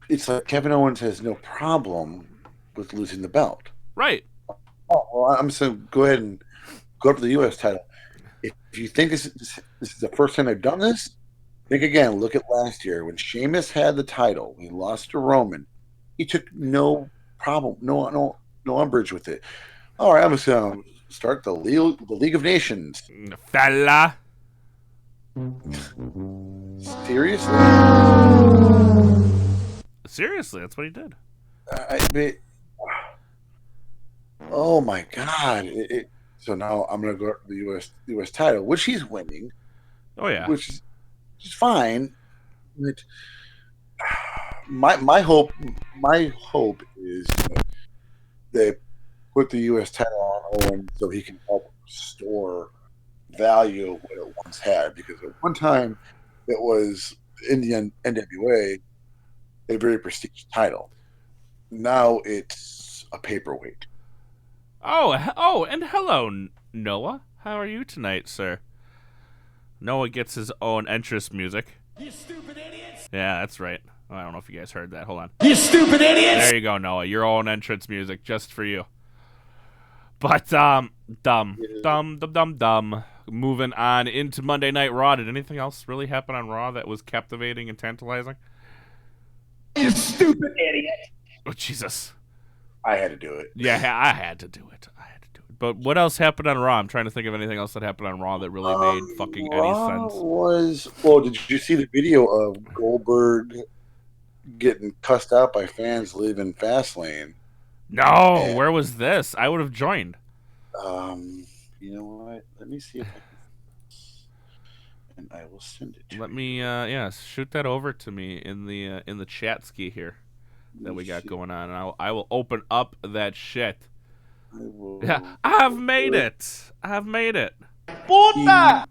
It's like Kevin Owens has no problem with losing the belt. Right. Oh, well, I'm so go ahead and go up to the U.S. title. If you think this is the first time they've done this, think again. Look at last year when Sheamus had the title. He lost to Roman. He took no problem, no umbrage with it. All right, I'm just going to start the League of Nations. Fella. Seriously, that's what he did. Oh my God! So now I'm going to go to the U.S. title, which he's winning. Oh yeah, which is fine. But my hope is that they put the U.S. title on Owen so he can help restore value of what it once had. Because at one time it was in the NWA a very prestigious title. Now it's a paperweight. Oh, and hello, Noah. How are you tonight, sir? Noah gets his own entrance music. You stupid idiots! Yeah, that's right. Oh, I don't know if you guys heard that. Hold on. You stupid idiots! There you go, Noah. Your own entrance music just for you. But dumb. Moving on into Monday Night Raw. Did anything else really happen on Raw that was captivating and tantalizing? You stupid idiot. Oh Jesus! I had to do it. Yeah, I had to do it. I had to do it. But what else happened on Raw? I'm trying to think of anything else that happened on Raw that really made fucking any Raw sense. was well. Did you see the video of Goldberg getting cussed out by fans leaving Fastlane? No, And where was this? I would have joined. you know what? Let me see if I can, and I will send it to Let you. me, shoot that over to me in the chat ski here Let that me we got see. going on, and I will open up that shit. I Yeah, will. I've made it. I've made it. Puta!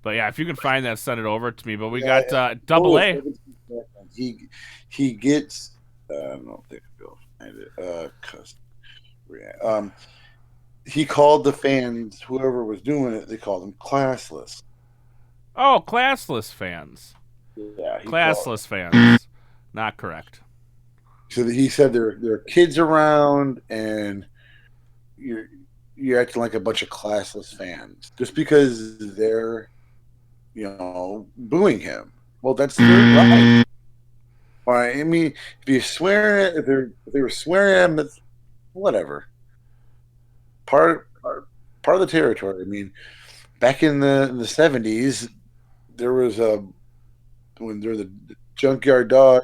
But yeah, if you can find that, send it over to me. But we Yeah, got total double A. 17 seconds. He gets. I don't think I'll find it. He called the fans, whoever was doing it, they called them classless. Oh, classless fans. Yeah, he called. Classless fans. Not correct. So he said there are kids around, and you're you're acting like a bunch of classless fans just because they're booing him. Well, that's their right. Right. I mean, if you swear, if they were swearing at him, that's whatever. Part of the territory. I mean, back in the 70s, there was a when there was the Junkyard Dog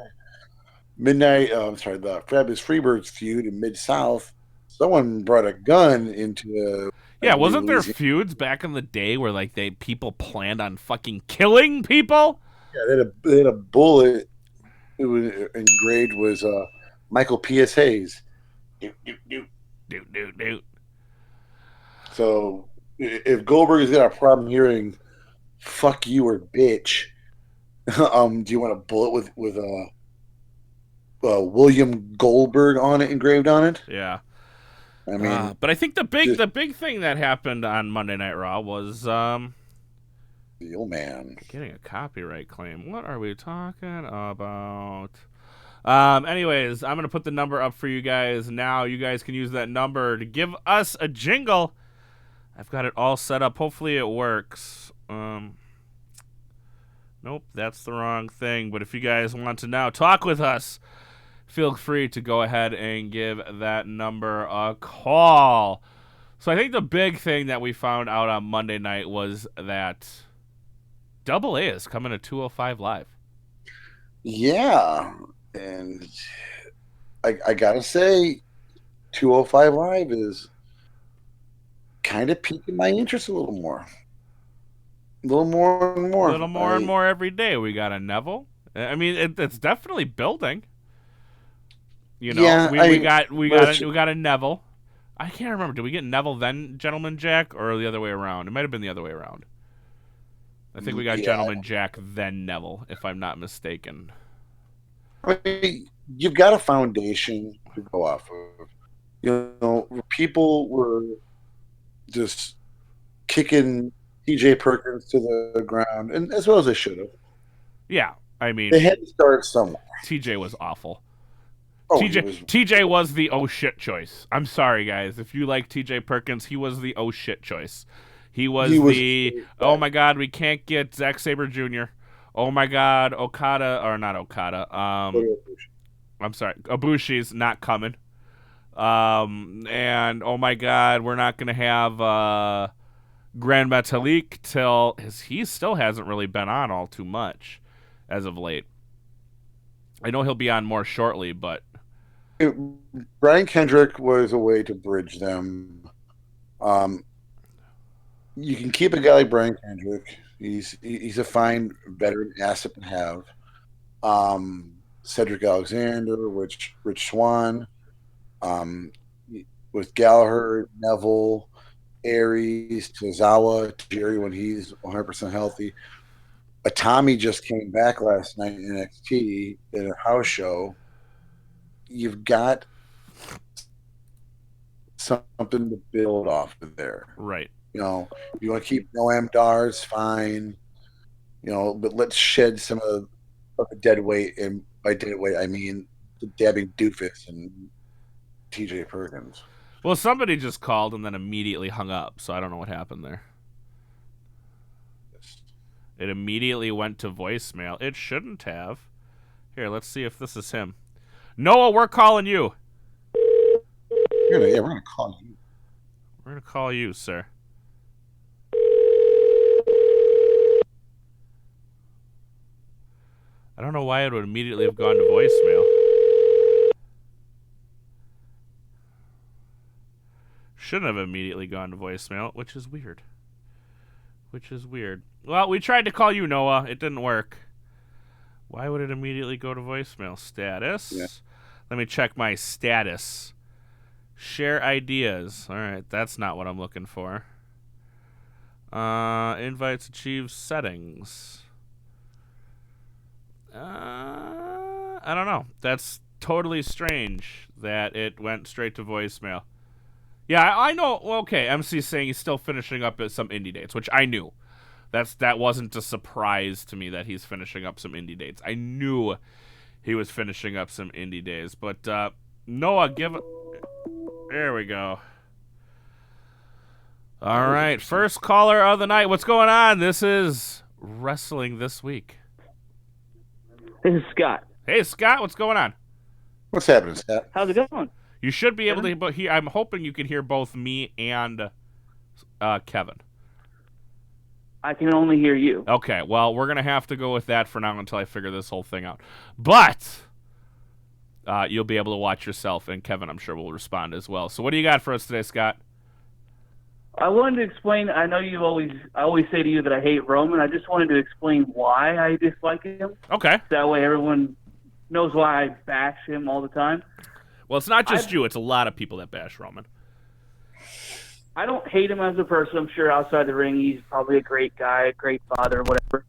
Midnight. I'm sorry, the Fabulous Freebirds feud in Mid South. Someone brought a gun into, I Yeah, believe, wasn't there Louisiana. feuds back in the day where like people planned on fucking killing people? Yeah, they had a bullet. It was engraved was Michael P.S. Hayes. Doot, doot, doot. Dude. So if Goldberg has got a problem hearing "fuck you" or "bitch," do you want a bullet with William Goldberg on it, engraved on it? Yeah. I mean, But I think just the big thing that happened on Monday Night Raw was the old man. getting a copyright claim. What are we talking about? Anyways, I'm gonna put the number up for you guys now. You guys can use that number to give us a jingle. I've got it all set up. Hopefully it works. Nope, that's the wrong thing. But if you guys want to now talk with us, feel free to go ahead and give that number a call. So I think the big thing that we found out on Monday night was that Double A is coming to 205 Live. Yeah, and I gotta say, 205 Live is kind of piquing my interest a little more and A more. little more and more every day. We got a Neville. I mean, it's definitely building. You know, Yeah, we got a Neville. I can't remember. Did we get Neville then Gentleman Jack or the other way around? It might have been the other way around. I think we got yeah. Gentleman Jack then Neville, if I'm not mistaken. I mean, you've got a foundation to go off of. People were just kicking TJ Perkins to the ground, and as well as they should have. Yeah, I mean, They had to start somewhere. TJ was awful. Oh, he was. TJ was the oh shit choice. I'm sorry guys, if you like TJ Perkins, he was the oh shit choice. He was the oh my god, we can't get Zack Sabre Jr. Oh my god, Okada or not Okada. I'm sorry, Ibushi's not coming. And oh my god, we're not gonna have Grand Metalik till he still hasn't really been on all too much as of late. I know he'll be on more shortly, but Brian Kendrick was a way to bridge them. Um, you can keep a guy like Brian Kendrick. He's a fine veteran asset to have. Cedric Alexander, Rich Swan, um, with Gallagher, Neville, Aries, Tozawa, Jerry when he's 100% healthy. Tommy just came back last night in NXT in a house show. You've got something to build off of there. right. If you want to keep Noam Dar's fine, but let's shed some of the dead weight. And by dead weight, I mean the dabbing doofus and TJ Perkins. Well, somebody just called and then immediately hung up, so I don't know what happened there. It immediately went to voicemail. It shouldn't have. Here, let's see if this is him. Noah, we're calling you. We're gonna call you. We're gonna call you, sir. I don't know why it would immediately have gone to voicemail. Shouldn't have immediately gone to voicemail, which is weird. Well, we tried to call you, Noah. It didn't work. Why would it immediately go to voicemail? Status? Yeah. Let me check my status. Share ideas. All right, that's not what I'm looking for. Invites achieve settings. I don't know. That's totally strange that it went straight to voicemail. Yeah, I know. Okay, MC's saying he's still finishing up at some indie dates, which I knew. That wasn't a surprise to me that he's finishing up some indie dates. I knew he was finishing up some indie days. But Noah, there we go. All right, first caller of the night. What's going on? This is Wrestling This Week. This is Scott. Hey, Scott, what's going on? What's happening, Scott? How's it going? You should be able to hear. I'm hoping you can hear both me and Kevin. I can only hear you. Okay, well, we're going to have to go with that for now until I figure this whole thing out. But you'll be able to watch yourself, and Kevin, I'm sure, will respond as well. So what do you got for us today, Scott? I wanted to explain, I know I always say to you that I hate Roman. I just wanted to explain why I dislike him. Okay. That way everyone knows why I bash him all the time. Well, it's not just you. It's a lot of people that bash Roman. I don't hate him as a person. I'm sure outside the ring he's probably a great guy, a great father, whatever.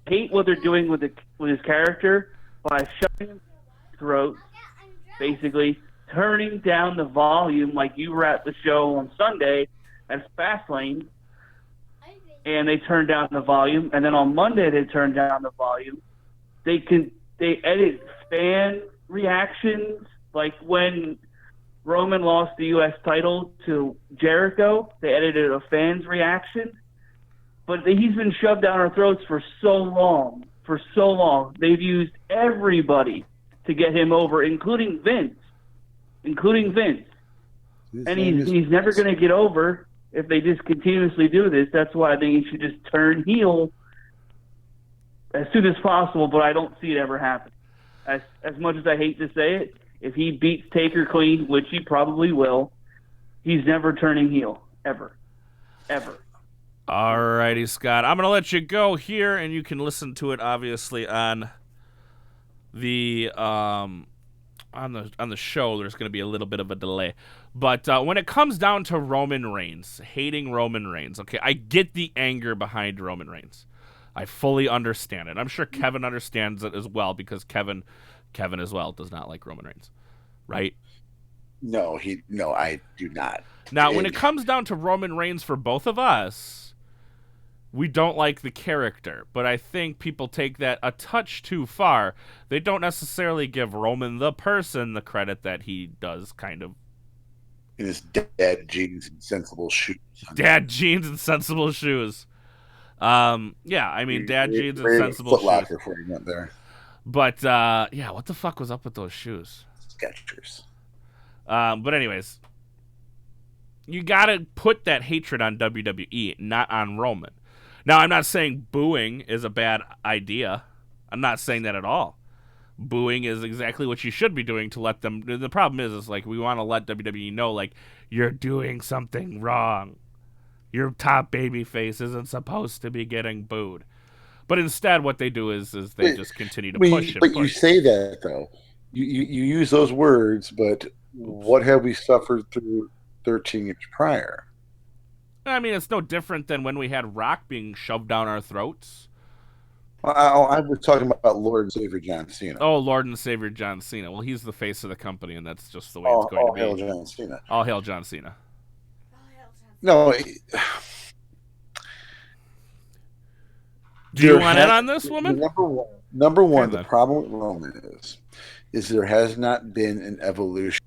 I hate what they're doing with his character by shoving him throats, basically turning down the volume like you were at the show on Sunday at Fastlane, and they turned down the volume, and then on Monday they turned down the volume. They edit fan reactions, like when Roman lost the U.S. title to Jericho, they edited a fan's reaction. But he's been shoved down our throats for so long. They've used everybody to get him over, including Vince. And he's never going to get over if they just continuously do this. That's why I think he should just turn heel as soon as possible, but I don't see it ever happen. As much as I hate to say it, if he beats Taker clean, which he probably will, he's never turning heel. Ever. Alrighty, Scott. I'm going to let you go here, and you can listen to it, obviously, on the on the show. There's going to be a little bit of a delay. But when it comes down to Roman Reigns, hating Roman Reigns, okay, I get the anger behind Roman Reigns. I fully understand it. I'm sure Kevin understands it as well, because Kevin as well does not like Roman Reigns, right? No, I do not. Now, when it comes down to Roman Reigns for both of us, we don't like the character, but I think people take that a touch too far. They don't necessarily give Roman the person the credit that he does, kind of. In his dad jeans and sensible shoes. Dad jeans and sensible shoes. Yeah, I mean, dad jeans and sensible shoes. Foot Locker for you went there. But, yeah, what the fuck was up with those shoes? Skechers. But anyways, you gotta put that hatred on WWE, not on Roman. Now, I'm not saying booing is a bad idea. I'm not saying that at all. Booing is exactly what you should be doing to let them... The problem is like, we want to let WWE know, like, you're doing something wrong. Your top babyface isn't supposed to be getting booed. But instead, what they do is they just continue to push. But you say that, though. You use those words, but what have we suffered through 13 years prior? I mean, it's no different than when we had Rock being shoved down our throats. I was talking about Lord and Savior John Cena. Oh, Lord and Savior John Cena. Well, he's the face of the company, and that's just the way it's going to be. All hail John Cena. All hail John Cena. No. Do you want in on this, woman? Number one, the problem with Roman is there has not been an evolution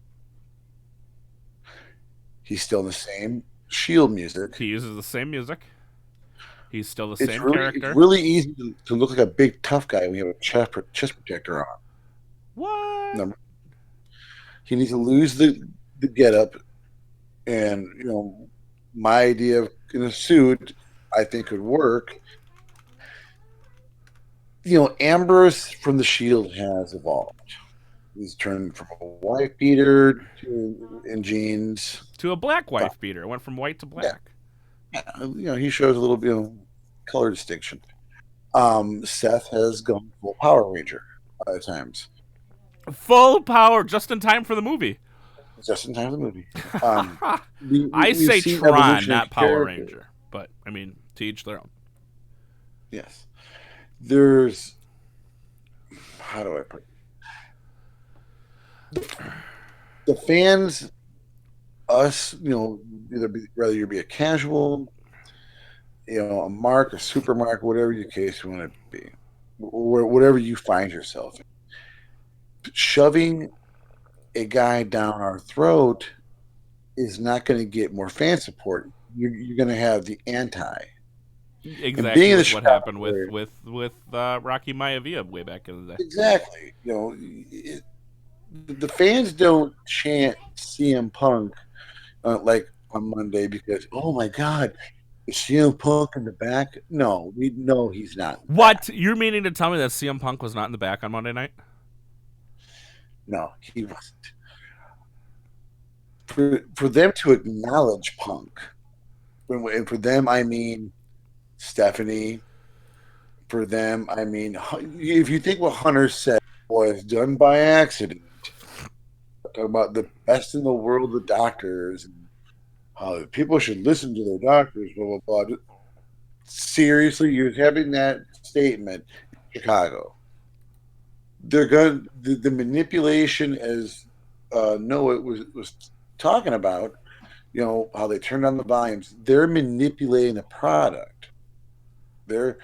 He's still in the same Shield music. He uses the same music. He's still the It's same really character. it's really easy to look like a big tough guy when you have a chest protector on. What? Number, he needs to lose the getup, and my idea of in a suit I think could work. Ambrose from the Shield has evolved. He's turned from a wife beater in jeans To a black wife beater. It went from white to black. Yeah, he shows a little bit of color distinction. Seth has gone full Power Ranger at times. Full power, just in time for the movie. Just in time for the movie. I we've say seen Tron, evolution not of Power character. Ranger. But, I mean, to each their own. Yes. There's, how do I put it? The fans, us, whether you be a casual, a mark, a super mark, whatever your case you want to be, or whatever you find yourself in. Shoving a guy down our throat is not going to get more fan support. You're going to have the anti. Exactly what happened with Rocky Maivia way back in the day. Exactly. The fans don't chant CM Punk like on Monday because, oh my God, is CM Punk in the back? No, we know he's not. What? You're meaning to tell me that CM Punk was not in the back on Monday night? No, he wasn't. For them to acknowledge Punk, and for them I mean Stephanie. For them I mean, if you think what Hunter said was done by accident, talking about the best in the world, the doctors, and how people should listen to their doctors, blah blah blah. Seriously, you're having that statement in Chicago. They're going the manipulation, as Noah was talking about. How they turned on the volumes. They're manipulating the product. They're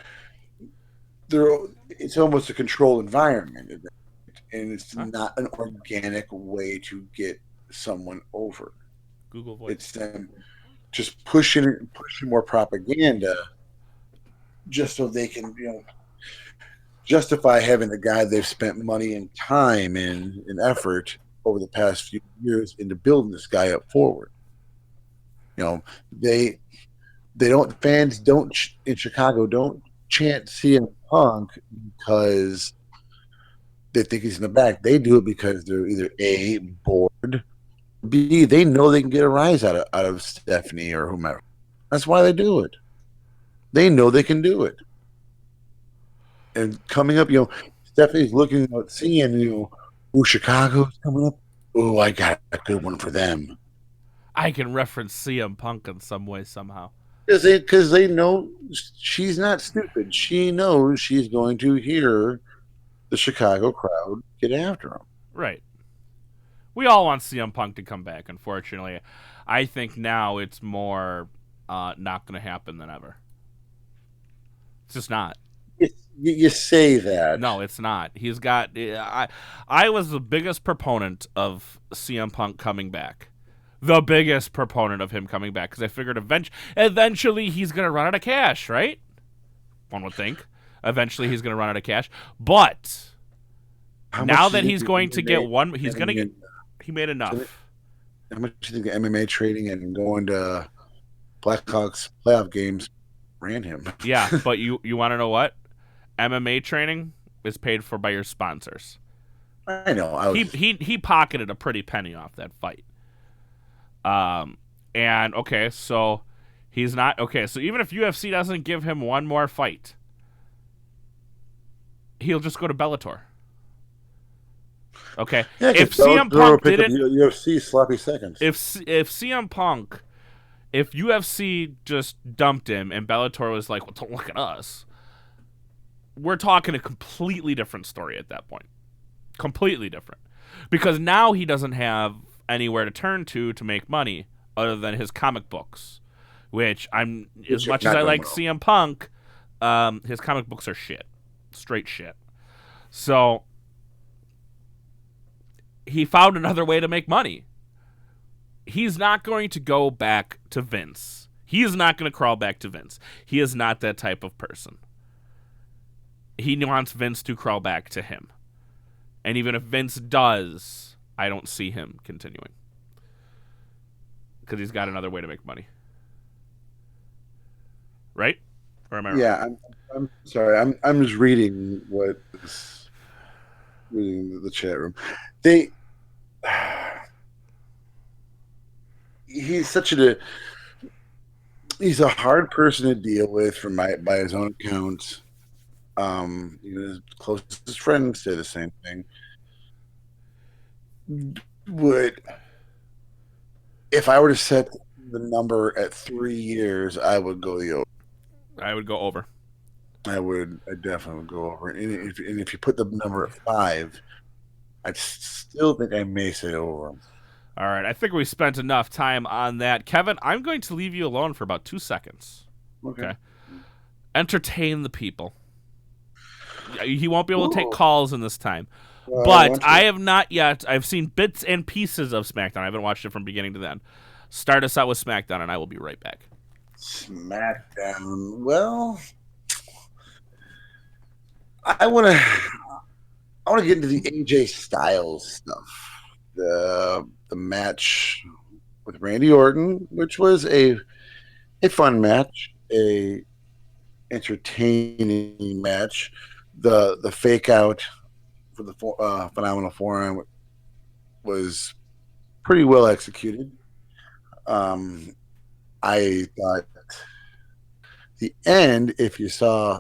it's almost a controlled environment, and it's not an organic way to get someone over. Google Voice. It's them just pushing more propaganda, just so they can justify having the guy they've spent money and time and effort over the past few years into building this guy up forward. They don't, fans don't in Chicago don't chant CM Punk because they think he's in the back. They do it because they're either A, bored, B, they know they can get a rise out of Stephanie or whomever. That's why they do it. They know they can do it. And coming up, Stephanie's looking at seeing, Chicago's coming up. Oh, I got a good one for them. I can reference CM Punk in some way, somehow. Because they know she's not stupid. She knows she's going to hear the Chicago crowd get after him. Right. We all want CM Punk to come back, unfortunately. I think now it's more not going to happen than ever. It's just not. You say that. No, it's not. He's got... I was the biggest proponent of CM Punk coming back. The biggest proponent of him coming back, because I figured eventually he's going to run out of cash, right? One would think. Eventually he's going to run out of cash. But now that he's going to get one... He's going to get... He made enough. How much do you think MMA trading and going to Blackhawks playoff games ran him? Yeah, but you want to know what? MMA training is paid for by your sponsors. I know. He pocketed a pretty penny off that fight. And okay, so he's not okay. So even if UFC doesn't give him one more fight, he'll just go to Bellator. Okay, yeah, if CM Punk didn't UFC sloppy seconds. If CM Punk, if UFC just dumped him and Bellator was like, well, don't look at us, we're talking a completely different story at that point. Completely different. Because now he doesn't have anywhere to turn to make money other than his comic books, which as much as I like CM Punk, his comic books are shit. Straight shit. So he found another way to make money. he's not going to go back to Vince. He is not going to crawl back to Vince. He is not that type of person. He wants Vince to crawl back to him. And even if Vince does, I don't see him continuing. Because he's got another way to make money. Right? Or am I wrong? Yeah, I'm sorry. I'm just reading reading the chat room. He's he's a hard person to deal with by his own account. His closest friends say the same thing. If I were to set the number at 3 years, I would go the over. I would go over. I definitely would go over. And if you put the number at 5, I still think I may say over. All right, I think we spent enough time on that. Kevin, I'm going to leave you alone for about 2 seconds. Okay. Entertain the people. He won't be able to take Ooh. calls in this time. But I have not yet. I've seen bits and pieces of SmackDown. I haven't watched it from beginning to end. Start us out with SmackDown, and I will be right back. SmackDown. Well, I want to get into the AJ Styles stuff. The match with Randy Orton, which was a fun match, a entertaining match. The fake out for the phenomenal forearm was pretty well executed. I thought the end, if you saw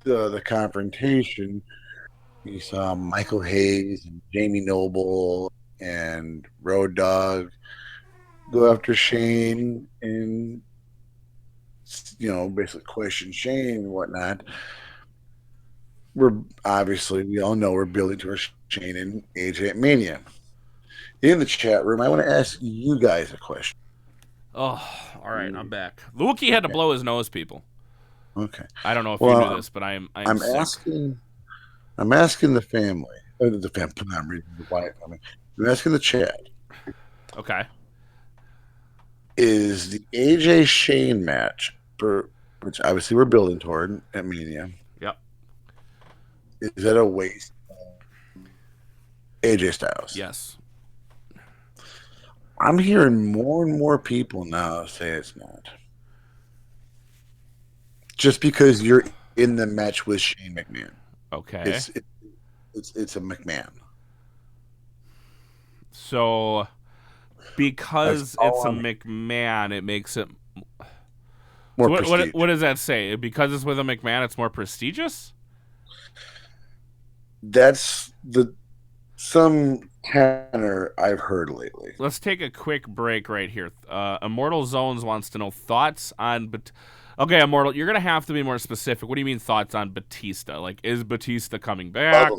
the confrontation, you saw Michael Hayes and Jamie Noble and Road Dogg go after Shane and basically question Shane and whatnot. We all know we're building towards Shane and AJ at Mania. In the chat room, I want to ask you guys a question. Oh, all right, I'm back. The Wookiee had to blow his nose, people. Okay. I don't know if you knew this, but I'm sick. I'm asking the family. The family. I'm reading the Wyatt family. I'm asking the chat. Okay. Is the AJ Shane match, which obviously we're building toward at Mania? Yep. Is that a waste of AJ Styles? Yes. I'm hearing more and more people now say it's not. Just because you're in the match with Shane McMahon. Okay. It's a McMahon. So, because it's a McMahon, it makes it more prestigious. What does that say? Because it's with a McMahon, it's more prestigious? That's some tenor I've heard lately. Let's take a quick break right here. Immortal Zones wants to know thoughts on... Okay, Immortal, you're going to have to be more specific. What do you mean thoughts on Batista? Like, is Batista coming back?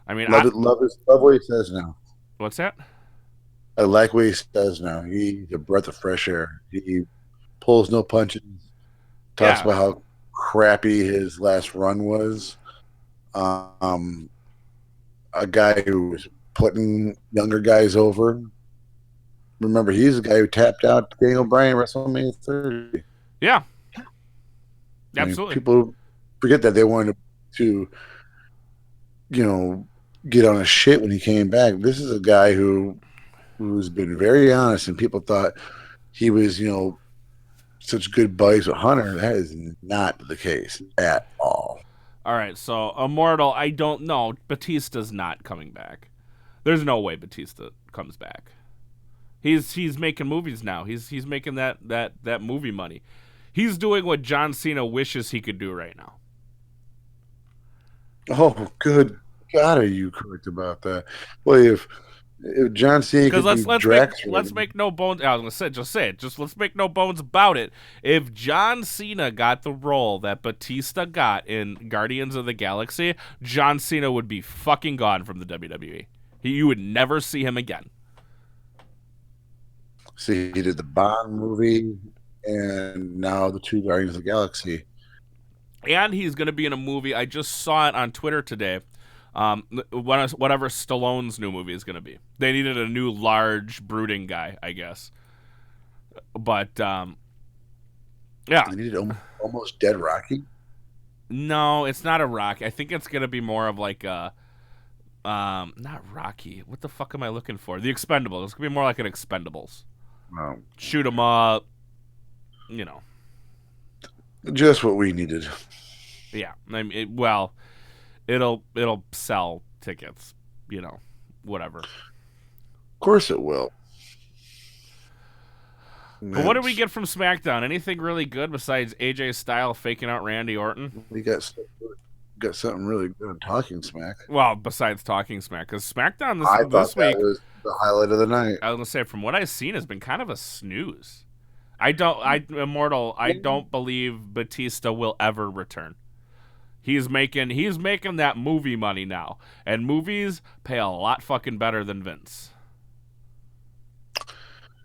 I mean, love what he says now. What's that? I like what he says now. He's a breath of fresh air. He pulls no punches. Talks about how crappy his last run was. A guy who was putting younger guys over. Remember, he's the guy who tapped out Daniel Bryan at WrestleMania 30. Yeah. Absolutely. I mean, people forget that they wanted to get on his shit when he came back. This is a guy who's been very honest, and people thought he was, such good buddies with Hunter. That is not the case at all. All right, so Immortal, I don't know. Batista's not coming back. There's no way Batista comes back. He's making movies now. He's making that movie money. He's doing what John Cena wishes he could do right now. Oh, good God, are you correct about that? Well, if John Cena could be Drax, let's make no bones. I was gonna say, just say it. Just let's make no bones about it. If John Cena got the role that Batista got in Guardians of the Galaxy, John Cena would be fucking gone from the WWE. You would never see him again. See, he did the Bond movie, and now the 2 Guardians of the Galaxy. And he's gonna be in a movie. I just saw it on Twitter today. Whatever Stallone's new movie is going to be. They needed a new large brooding guy, I guess. But yeah, They needed almost dead Rocky. no, it's not a Rocky. I think it's going to be more of like a not Rocky. What the fuck am I looking for? The Expendables. It's going to be more like an Expendables. Oh, Shoot 'em up, you know. just what we needed. Yeah, I mean, it'll sell tickets, you know, whatever. Of course it will. But what did we get from SmackDown? Anything really good besides AJ Styles faking out Randy Orton? We got something really good on Talking Smack. Well, besides Talking Smack, because SmackDown I this thought week, that was the highlight of the night. I was gonna say, from what I've seen, has been kind of a snooze. I don't believe Batista will ever return. He's making that movie money now, and movies pay a lot fucking better than Vince.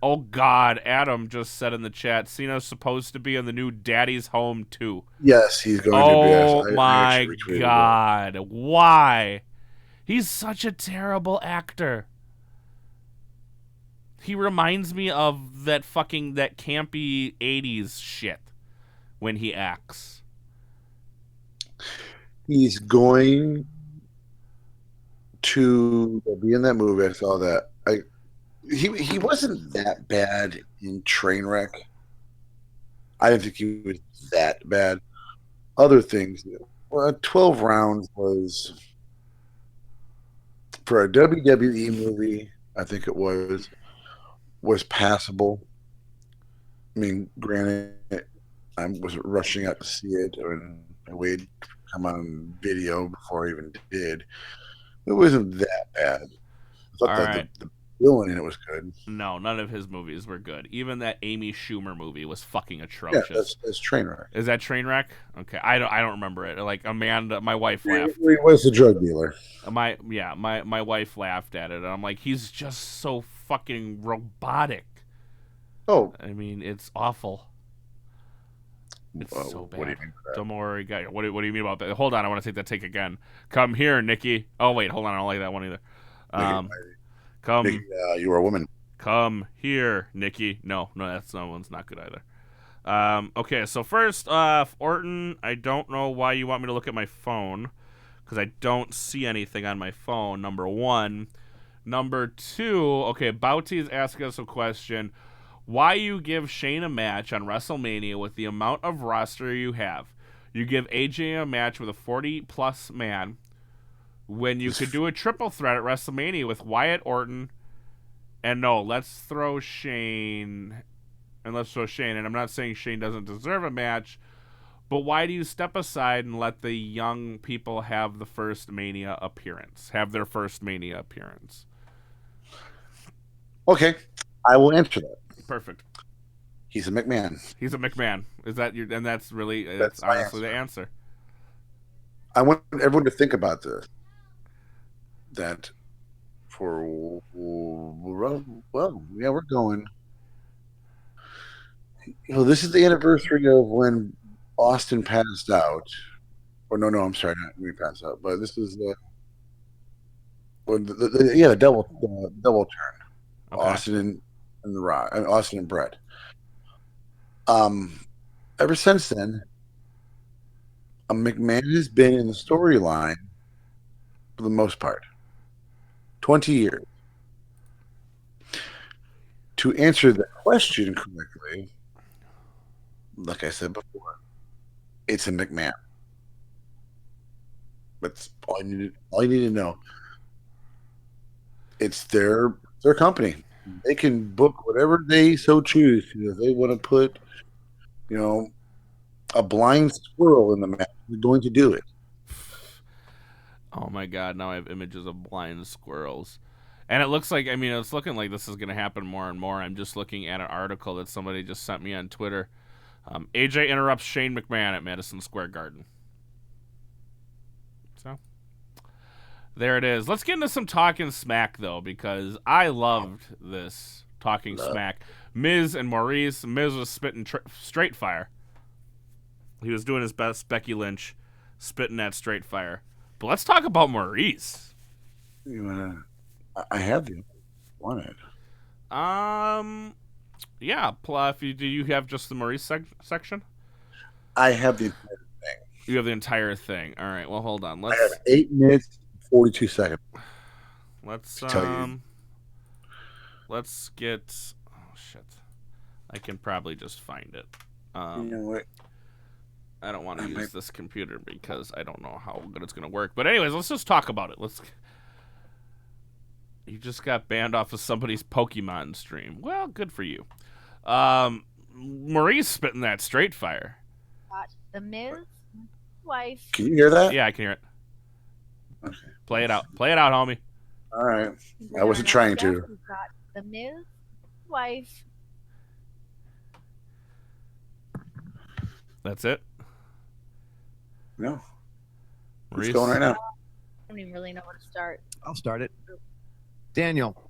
Oh God, Adam just said in the chat, Cena's supposed to be in the new Daddy's Home 2. Yes, he's going to be. Oh I my actually retweeted God, why? He's such a terrible actor. He reminds me of that campy 80s shit when he acts. He's going to be in that movie. I saw that. He wasn't that bad in Trainwreck. I didn't think he was that bad. Other things, 12 rounds was, for a WWE movie, I think it was passable. I mean, granted, I wasn't rushing out to see it, and I waited to come on video before I even did. It wasn't that bad. I thought the villain in it was good. No, none of his movies were good. Even that Amy Schumer movie was fucking atrocious. Yeah, that's Trainwreck. Is that Trainwreck? Okay, I don't remember it. Like Amanda, my wife laughed. He was a drug dealer. My wife laughed at it, and I'm like, he's just so fucking robotic. Oh, I mean, it's awful. It's so bad. What do you mean by that? Don't worry, guy. What do you mean about that? Hold on, I want to take that take again. Come here, Nikki. Oh wait, hold on, I don't like that one either. Nikki, you are a woman. Come here, Nikki. No, that one's not good either. Okay, so first off, Orton, I don't know why you want me to look at my phone, because I don't see anything on my phone, number one. Number two, okay, Bouty is asking us a question. Why you give Shane a match on WrestleMania with the amount of roster you have? You give AJ a match with a 40-plus man when you could do a triple threat at WrestleMania with Wyatt, Orton, and no, let's throw Shane. And I'm not saying Shane doesn't deserve a match, but why do you step aside and let the young people have their first Mania appearance? Okay, I will answer that. Perfect. He's a McMahon. Is that your? And that's honestly the answer. I want everyone to think about this. That for we're going. This is the anniversary of when Austin passed out. Or no, I'm sorry, not when he passed out. But this is the double turn. Okay. Austin and the Rock, Austin and Brett. Ever since then, McMahon has been in the storyline for the most part. 20 years. To answer the question correctly, like I said before, it's a McMahon. That's all you need to know. It's their company. They can book whatever they so choose. If they want to put, a blind squirrel in the match, they're going to do it. Oh my God! Now I have images of blind squirrels, and it looks like it's looking like this is going to happen more and more. I'm just looking at an article that somebody just sent me on Twitter. AJ interrupts Shane McMahon at Madison Square Garden. So there it is. Let's get into some Talking Smack though, because I loved this Talking Smack. Miz and Maurice. Miz was spitting straight fire. He was doing his best Becky Lynch, spitting that straight fire. But let's talk about Maurice. You wanna? I have the wanted. Yeah. Do you have just the Maurice section? I have the. You have the entire thing. All right. Well, hold on. I have 8 minutes, 42 seconds. Let's tell you. Let's get. Oh shit! I can probably just find it. You know what? I don't want to use this computer because I don't know how good it's gonna work. But anyways, let's just talk about it. You just got banned off of somebody's Pokemon stream. Well, good for you. Marie's spitting that straight fire. Got the Miz wife. Can you hear that? Yeah, I can hear it. Okay. Play it out. Play it out, homie. All right. I wasn't trying to. Got the Miz wife. That's it. No. Maurice? It's going right now. I don't even really know where to start. I'll start it. Daniel,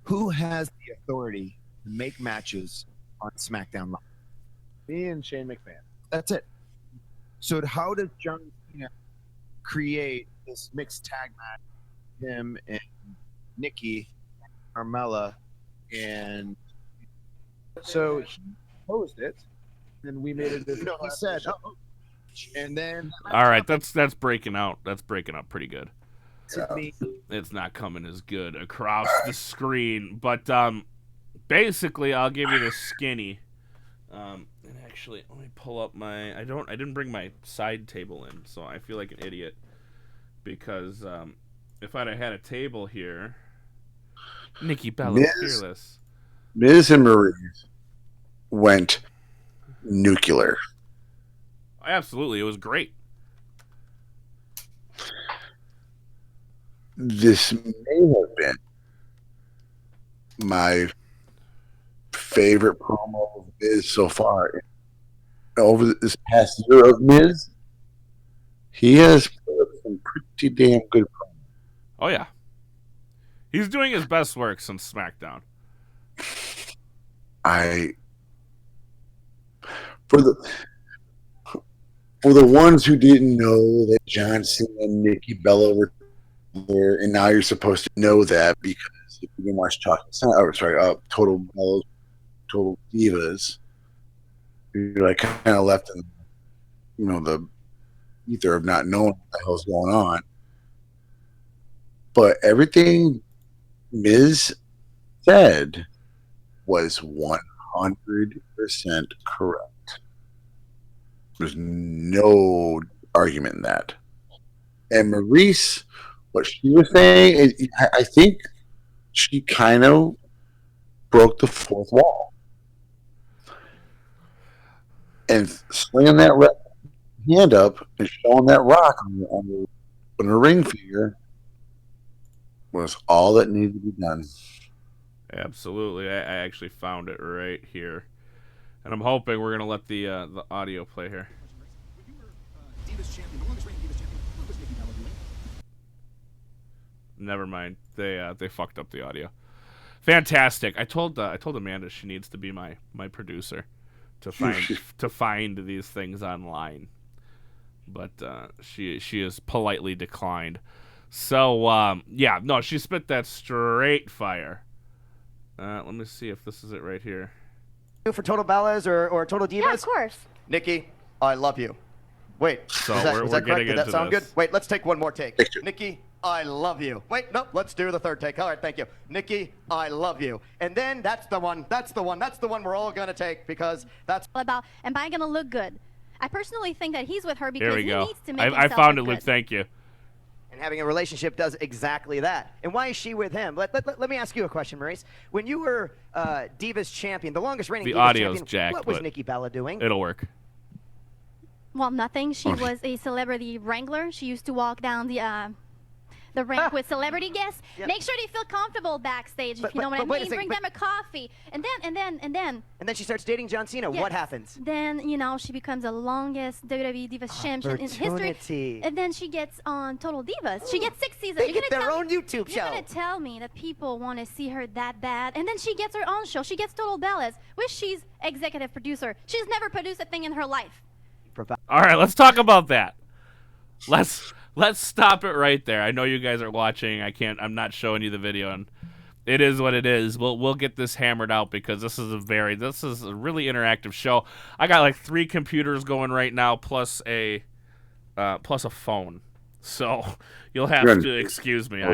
who has the authority to make matches on SmackDown Live? Me and Shane McMahon. That's it. So how does John Cena create this mixed tag match? Him and Nikki, Carmella, and so he proposed it, and we made it. He said, "Oh," and then All right, that's breaking out. That's breaking up pretty good. yeah. It's not coming as good across the screen, but basically, I'll give you the skinny. And actually, let me pull up my. I didn't bring my side table in, so I feel like an idiot because if I'd have had a table here, Nikki Bella fearless. Miz and Maurice went nuclear. Absolutely, it was great. This may have been my favorite promo of Miz so far. Over this past year of Miz, he has put up some pretty damn good promos. Oh yeah, he's doing his best work since SmackDown. For the ones who didn't know that John Cena and Nikki Bella were there, and now you're supposed to know that because if you didn't watch Total Bellas, Total Divas, you're like kind of left in, the ether of not knowing what the hell's going on. But everything Miz said was 100% correct. There's no argument in that. And Maurice, what she was saying, I think she kind of broke the fourth wall. And slinging that hand up and showing that rock on the ring figure was all that needed to be done. Absolutely, I actually found it right here, and I'm hoping we're gonna let the audio play here. Never mind, they fucked up the audio. Fantastic. I told Amanda she needs to be my producer to find these things online, but she has politely declined. So yeah, no, she spit that straight fire. Let me see if this is it right here. For Total Bellas or Total Divas? Yeah, of course. Nikki, I love you. Wait, So is that we're correct? getting Did that into sound this. good? Wait, let's take one more take. Thank you. Nikki, I love you. Wait, no, let's do the third take. All right, thank you. Nikki, I love you. And then that's the one we're all going to take because that's about, am I going to look good? I personally think that he's with her because Here we he go. needs to make I himself found it, look Luke. good. Thank you. and having a relationship does exactly that. And why is she with him? Let me ask you a question, Maurice. When you were Divas champion, the longest reigning The Divas audio's champion, jacked, what was but Nikki Bella doing? It'll work. Well, nothing. She was a celebrity wrangler. She used to walk down the ramp with celebrity guests. Yep. Make sure they feel comfortable backstage, if you know what I wait a mean. second, Bring them a coffee. And then. And then she starts dating John Cena. Yes. What happens? Then, she becomes the longest WWE Divas champion in history. Opportunity. And then she gets on Total Divas. She gets 6 seasons. They You're get gonna their tell own me- YouTube You're show. going to tell me that people want to see her that bad. And then she gets her own show. She gets Total Bellas, which she's executive producer. She's never produced a thing in her life. All right, let's talk about that. Let's let's stop it right there. I know you guys are watching. I'm not showing you the video, and it is what it is. We'll get this hammered out because this is a really interactive show. I got like 3 computers going right now, plus a phone. So you'll have to excuse me.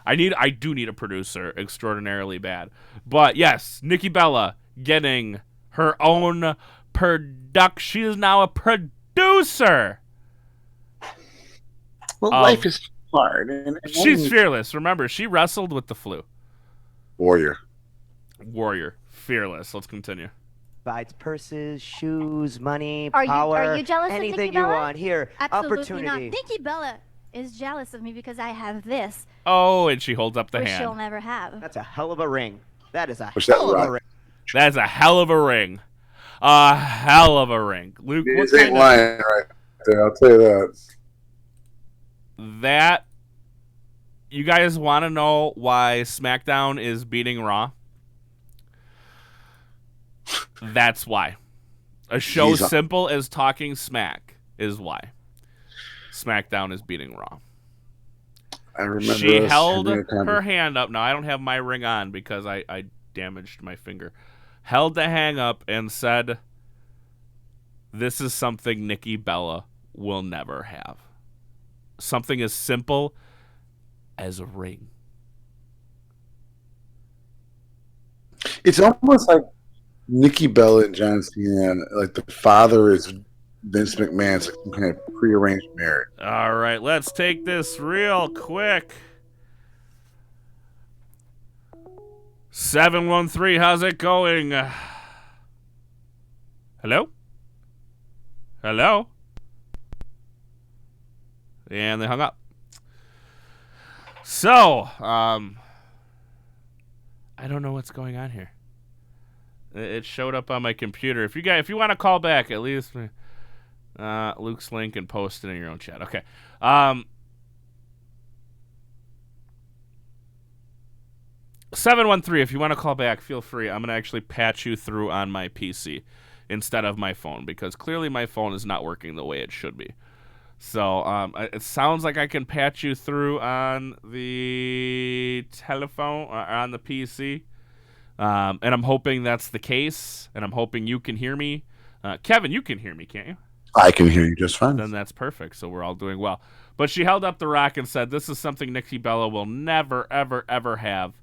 I do need a producer extraordinarily bad. But yes, Nikki Bella getting her own production. She is now a producer. Well, life is hard. And she's fearless. Remember, she wrestled with the flu. Warrior. Fearless. Let's continue. Provides purses, shoes, money, Are power, you jealous of anything Nikki you Bella? want. Here, Absolutely opportunity. not. Nikki Bella is jealous of me because I have this, Oh, and she holds up the which hand. she'll never have. That's a hell of a ring. That is a What's hell that of a rock? ring. That's a hell of a ring. A hell of a ring. Luke, what This ain't kind of... lying right there. I'll tell you that. That... You guys want to know why SmackDown is beating Raw? That's why. A show simple as talking smack is why SmackDown is beating Raw. I remember She us held having a her hand up. Now, I don't have my ring on because I damaged my finger. Held the hang up and said, this is something Nikki Bella will never have. Something as simple as a ring. It's almost like Nikki Bella and John Cena, like the father is Vince McMahon's like some kind of prearranged marriage. All right, let's take this real quick. 713, how's it going? Hello? Hello? And they hung up. So, I don't know what's going on here. It showed up on my computer. If you want to call back, at least Luke's link and post it in your own chat. Okay. 713, if you want to call back, feel free. I'm going to actually patch you through on my PC instead of my phone because clearly my phone is not working the way it should be. So it sounds like I can patch you through on the telephone or on the PC. And I'm hoping that's the case, and I'm hoping you can hear me. Kevin, you can hear me, can't you? I can hear you just fine. Then that's perfect, so we're all doing well. But she held up the rock and said, this is something Nikki Bella will never, ever, ever have.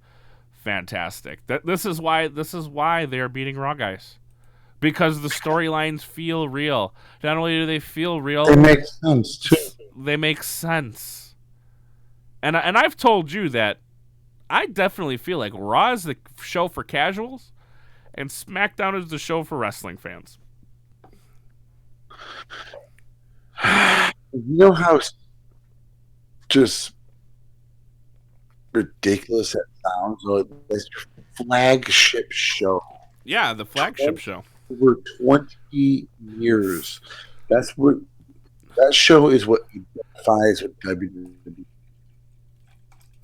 Fantastic. This is why they're beating Raw, guys. Because the storylines feel real. Not only do they feel real, they make sense, too. They make sense. And I've told you that I definitely feel like Raw is the show for casuals and SmackDown is the show for wrestling fans. You know how just ridiculous that sounds? It's your flagship show. Yeah, the flagship show. Over 20 years. That show is what identifies with WWE.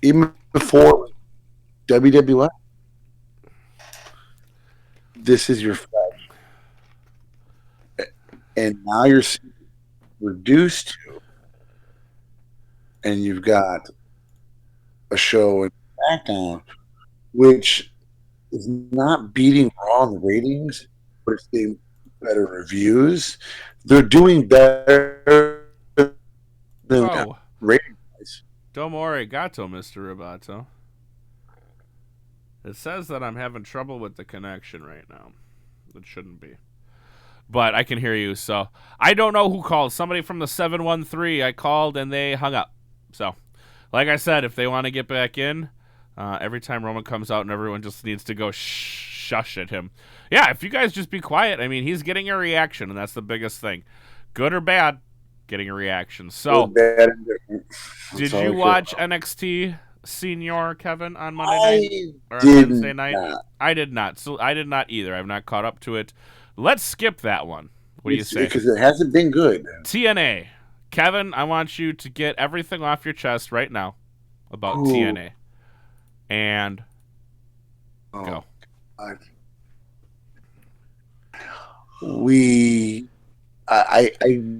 Even before WWF, this is your flagship. And now you're reduced to, and you've got a show in SmackDown, which is not beating Raw in the ratings, but it's getting better reviews. They're doing better than rating wise. Domo arigato, Mr. Roboto. It says that I'm having trouble with the connection right now. It shouldn't be. But I can hear you, so I don't know who called. Somebody from the 713, I called and they hung up. So, like I said, if they want to get back in, every time Roman comes out and everyone just needs to go shush at him. Yeah, if you guys just be quiet, I mean, he's getting a reaction, and that's the biggest thing. Good or bad, getting a reaction. So, bad and different. Did you watch NXT Senior, Kevin, on Monday night? Or Wednesday night? Not. I did not. So I did not either. I've not caught up to it. Let's skip that one. What do you say? Because it hasn't been good. TNA. Kevin, I want you to get everything off your chest right now about TNA. And go. I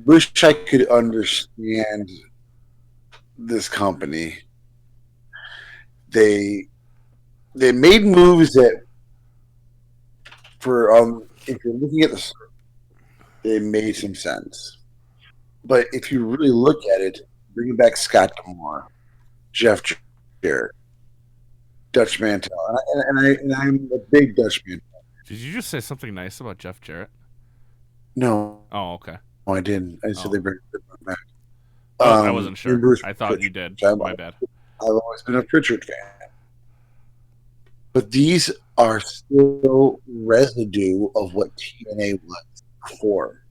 wish I could understand this company, they made moves that, for if you're looking at the, they made some sense. But if you really look at it, bringing back Scott D'Amore, Jeff Jarrett, Dutch Mantel, and I'm a big Dutch Mantel. Did you just say something nice about Jeff Jarrett? No. Oh, okay. Oh, I didn't. I said they bring it back. I wasn't sure. Bruce I thought you did. My bad. I've always been a Pritchard fan. But these are still residue of what TNA was before.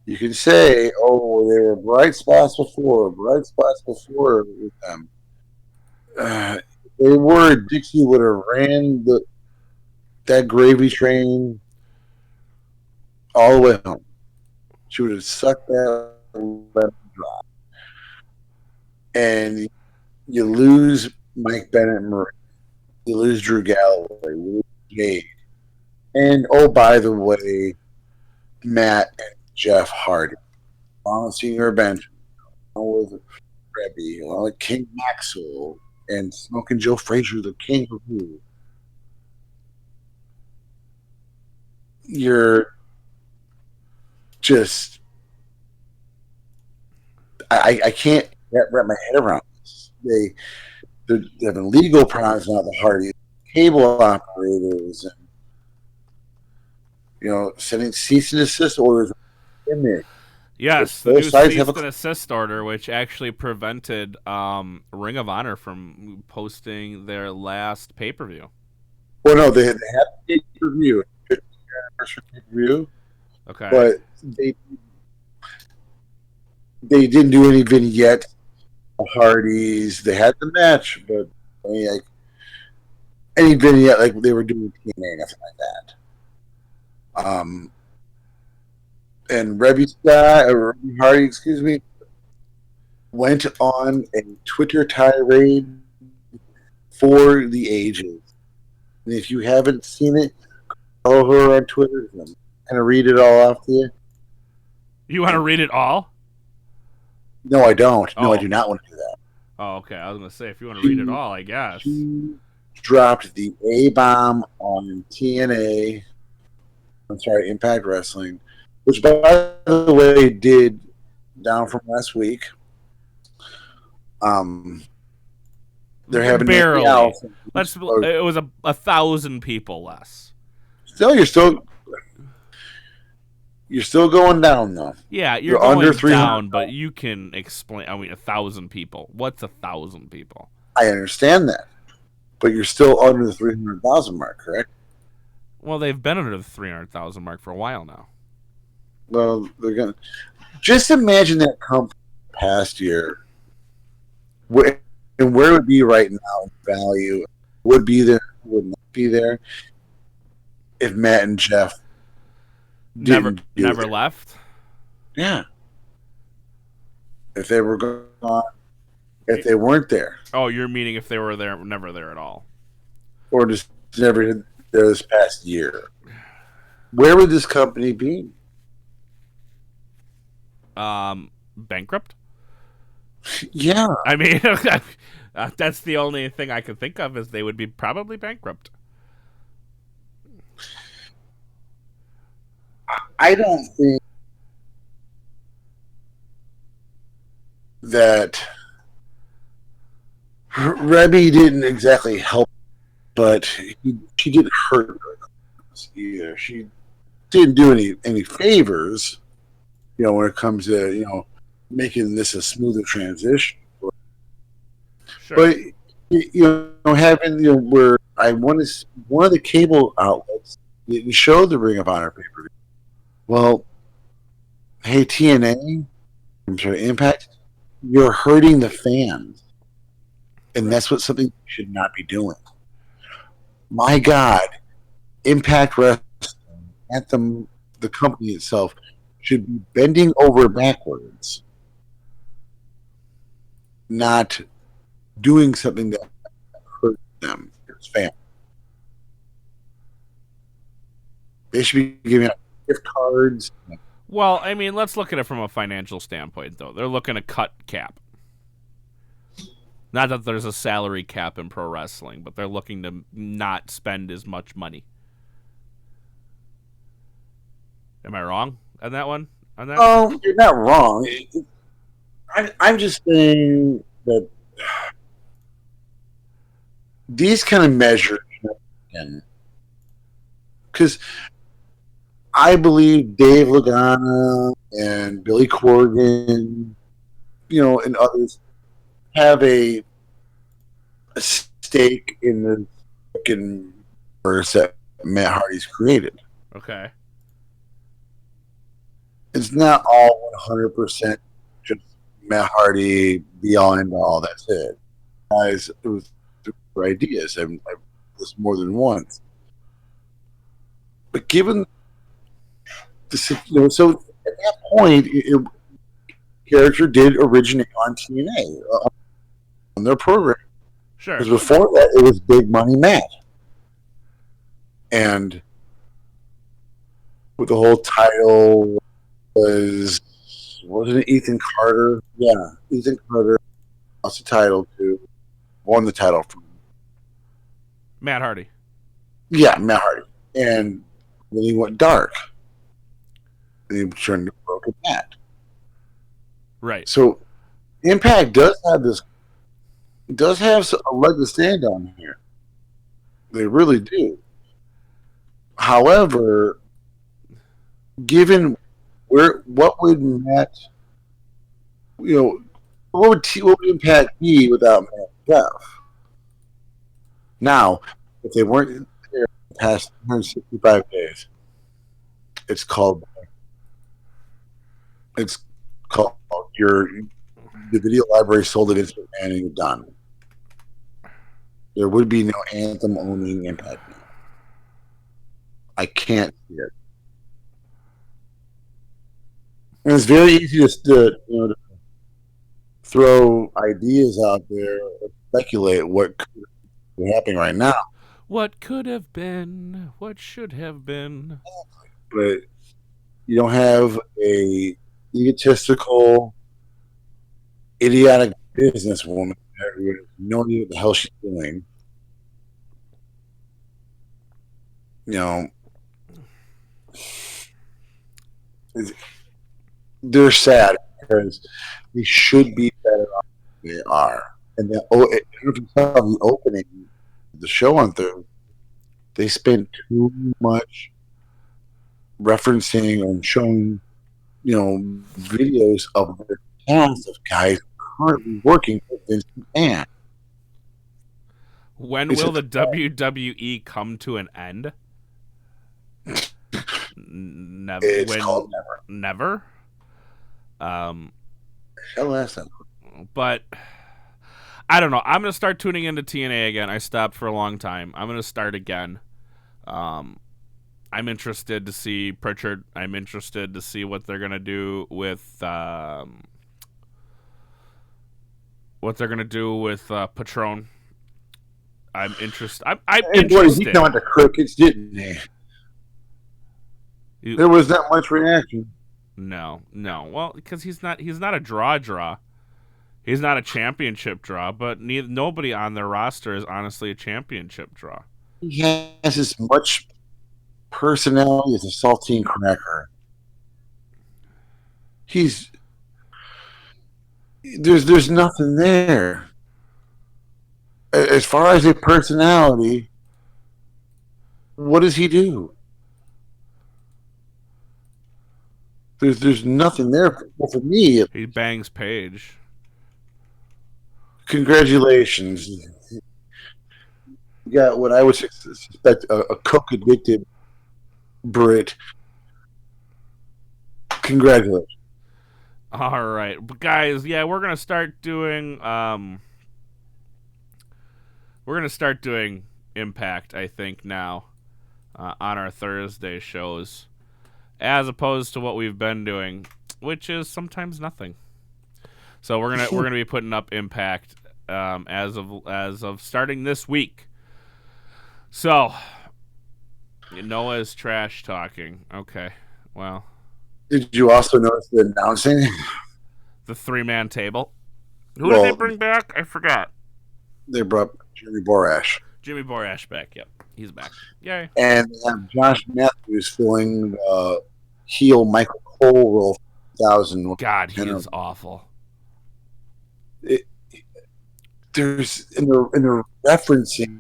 You can say, oh, there were bright spots before with them. They were, Dixie would have ran that gravy train all the way home. She would have sucked that lemon dry. And you lose Mike Bennett and Marie. You lose Drew Galloway. You lose Jade. And, oh, by the way, Matt and Jeff Hardy. On senior bench. With Rebby. Along with King Maxwell. And Smoking Joe Frazier, the king of who. You're just... I can't wrap my head around this. They're having legal problems now, the Hardys, cable operators, and sending cease and desist orders in there. Yes, the new cease and assist order, which actually prevented Ring of Honor from posting their last pay-per-view. Well, no, they had pay-per-view, pay-per-view, okay, but they didn't do any vignette. The Hardys, they had the match, but any vignette like they were doing TNA, nothing like that. And Rebby Hardy, excuse me, went on a Twitter tirade for the ages. And if you haven't seen it, follow her on Twitter. I'm going to read it all off to you. You want to read it all? No, I don't. No, I do not want to do that. Oh, okay. I was going to say, if you want to read it all, I guess. She dropped the A-bomb on TNA. I'm sorry, Impact Wrestling. Which, by the way, did down from last week. They're having barely. It was 1,000 people less. You're still going down though. Yeah, you're going under 300 down, but you can explain. 1,000 people. What's 1,000 people? I understand that, but you're still under the 300,000 mark, correct? Well, they've been under the 300,000 mark for a while now. Well, they're gonna just imagine that come past year, where it would be right now. Value would be there, would not be there if Matt and Jeff never left. Yeah, if they were gone, if they weren't there. Oh, you're meaning if they were there, never there at all, or just never there this past year? Where would this company be? Bankrupt. Yeah, I mean, that's the only thing I can think of is they would be probably bankrupt. I don't think that Rebby didn't exactly help, but she didn't hurt her either. She didn't do any favors. When it comes to, making this a smoother transition. Sure. But, having, where one of the cable outlets didn't show the Ring of Honor pay-per-view. Well, hey, TNA, I'm sorry, Impact, you're hurting the fans. And that's something you should not be doing. My God, Impact Wrestling, Anthem, the company itself, should be bending over backwards, not doing something that hurts them, his family. They should be giving out gift cards. Well, I mean, let's look at it from a financial standpoint, though. They're looking to cut cap. Not that there's a salary cap in pro wrestling, but they're looking to not spend as much money. Am I wrong on that one? On that? Oh, you're not wrong. I'm just saying that these kind of measures, because I believe Dave Lagana and Billy Corgan, and others have a stake in the fucking verse that Matt Hardy's created. Okay. It's not all 100% just Matt Hardy, be all and all. That's it. Guys, it was for ideas. I've this more than once. But given the so at that point, character did originate on TNA on their program. Sure. Because before that, it was Big Money Matt, and with the whole title wasn't it Ethan Carter? Yeah, Ethan Carter lost the title won the title from Matt Hardy. Yeah, Matt Hardy, and then he went dark. And he turned to Broken Matt. Right. So Impact does have a leg to stand on here. They really do. However, given what would Matt, what would Impact be without Matt Jeff? Now, if they weren't there past 165 days, it's called the video library sold it instant and you're done. There would be no Anthem owning Impact now. I can't see it. And it's very easy to throw ideas out there and speculate what could be happening right now. What could have been? What should have been? But you don't have a egotistical, idiotic businesswoman who has no idea what the hell she's doing. They're sad because they should be better off than they are. And if you saw the opening of the show on Thursday, they spent too much referencing and showing, videos of their cast of guys currently working with Vince McMahon. When will the WWE come to an end? Never. It's called Never. But I don't know. I'm gonna start tuning into TNA again. I stopped for a long time. I'm gonna start again. I'm interested to see Pritchard. I'm interested to see what they're gonna do with Patron. I'm interested. I'm interested. Boy, he got the crickets, didn't he? There was that much reaction. No. Well, because he's not a draw. He's not a championship draw, but nobody on their roster is honestly a championship draw. He has as much personality as a saltine cracker. There's nothing there. As far as a personality, what does he do? There's nothing there. Well, for me, he bangs Paige. Congratulations. You got what I would suspect a coke addicted Brit. Congratulations. All right, but guys, yeah, we're gonna start doing Impact, I think, now on our Thursday shows, as opposed to what we've been doing, which is sometimes nothing. So we're gonna be putting up Impact as of starting this week. So Noah's trash talking. Okay, well. Did you also notice the announcing? The 3-man table. Who did they bring back? I forgot. they brought Jimmy Borash. Jimmy Borash back. Yep, he's back. Yay. And they have Josh Matthews filling the heel Michael Cole role for 2000. God, he is awful. There's and they're referencing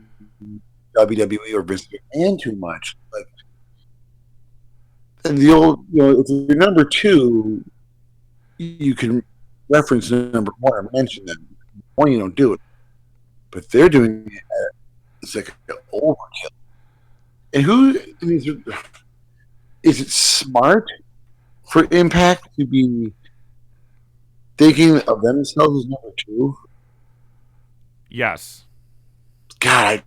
WWE or Vince McMahon too much. Like, and the old, if you're number 2, you can reference number 1 or mention them. One, you don't do it, but they're doing it. It's like an overkill. And is it smart for Impact to be thinking of themselves as number 2? Yes. God,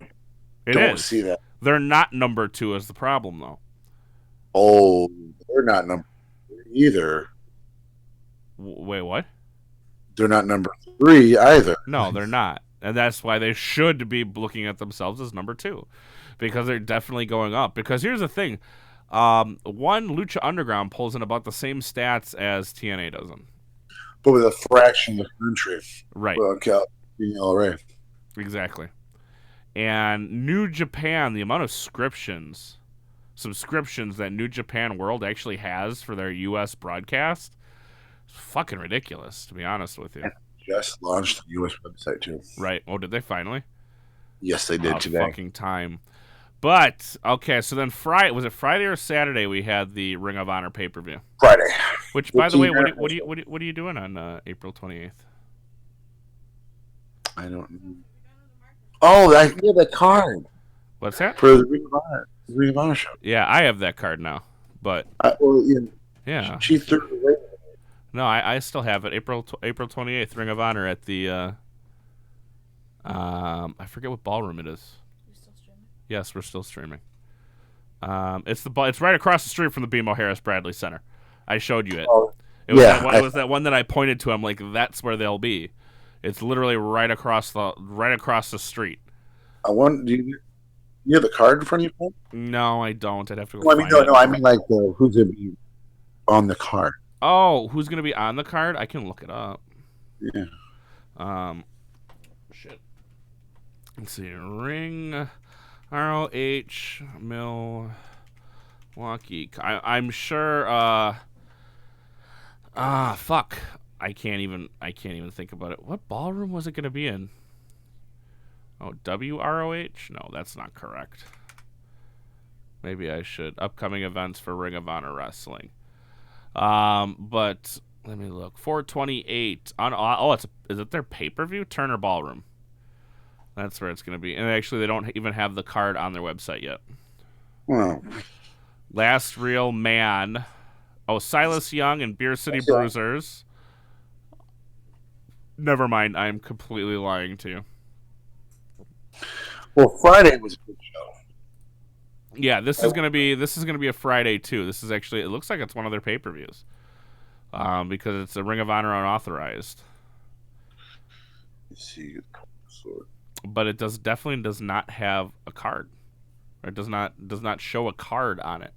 I don't is. see that. They're not number 2 is the problem, though. Oh, they're not number 3 either. Wait, what? They're not number 3 either. No, they're not. And that's why they should be looking at themselves as number 2. Because they're definitely going up. Because here's the thing. One, Lucha Underground pulls in about the same stats as TNA doesn't. But with a fraction of the country. Right. Well, being LRA. Exactly. And New Japan, the amount of subscriptions that New Japan World actually has for their U.S. broadcast is fucking ridiculous, to be honest with you. Just launched a U.S. website, too. Right. Oh, did they finally? Yes, they did today. Fucking time. But, okay, so then was it Friday or Saturday we had the Ring of Honor pay-per-view? Friday. Which, by the way, what are you doing on April 28th? I don't know. Oh, I have the card. What's that? For the Ring of Honor show. Yeah, I have that card now. But yeah. She threw it away. No, I still have it. April 28th, Ring of Honor at the I forget what ballroom it is. You're still streaming? Yes, we're still streaming. It's right across the street from the BMO Harris Bradley Center. I showed you it. Oh, it was that one that I pointed to. I'm like, that's where they'll be. It's literally right across the street. Do you have the card in front of you? No, I don't. I'd have to go. Well, I mean like who's gonna be on the card. Oh, who's gonna be on the card? I can look it up. Yeah. Shit. Let's see. Ring, ROH, Milwaukee. I'm sure. Fuck. I can't even think about it. What ballroom was it gonna be in? Oh, WROH? No, that's not correct. Maybe I should. Upcoming events for Ring of Honor Wrestling. But let me look. 428 on. Is it their pay-per-view? Turner Ballroom. That's where it's going to be. And actually, they don't even have the card on their website yet. Wow. Last Real Man. Oh, Silas Young and Beer City Bruisers. Never mind. I'm completely lying to you. Well, Friday was a good show. Yeah, this is gonna be a Friday too. This is actually, it looks like it's one of their pay-per-views, because it's a Ring of Honor unauthorized. Let's see, but it definitely does not have a card. It does not show a card on it.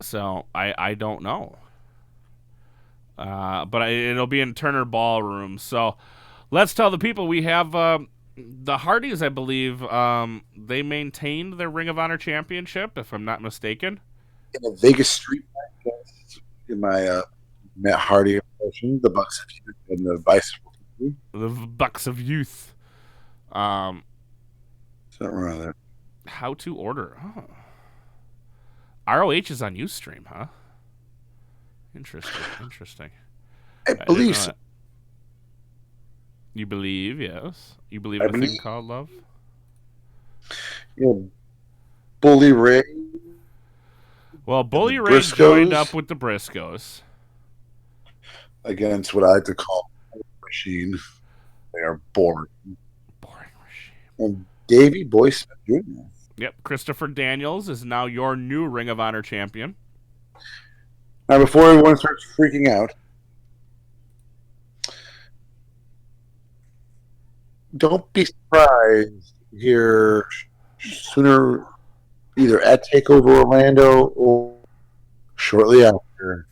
So I don't know. But it'll be in Turner Ballroom. So let's tell the people we have. The Hardys, I believe, they maintained their Ring of Honor championship, if I'm not mistaken. In the Vegas Street Podcast, in my Matt Hardy impression, the Bucks of Youth and the Vice. The Bucks of Youth. Something wrong there. How to order. Oh. ROH is on Ustream, huh? Interesting. I believe so. You believe, yes. You believe in a thing called love? Yeah. Bully Ray. Well, Bully Ray joined up with the Briscoes. Against what I like to call Machine. They are boring. Boring Machine. And Davey Boy Smith Jr. Yep. Christopher Daniels is now your new Ring of Honor champion. Now, before everyone starts freaking out, don't be surprised to hear sooner, either at TakeOver Orlando or shortly after,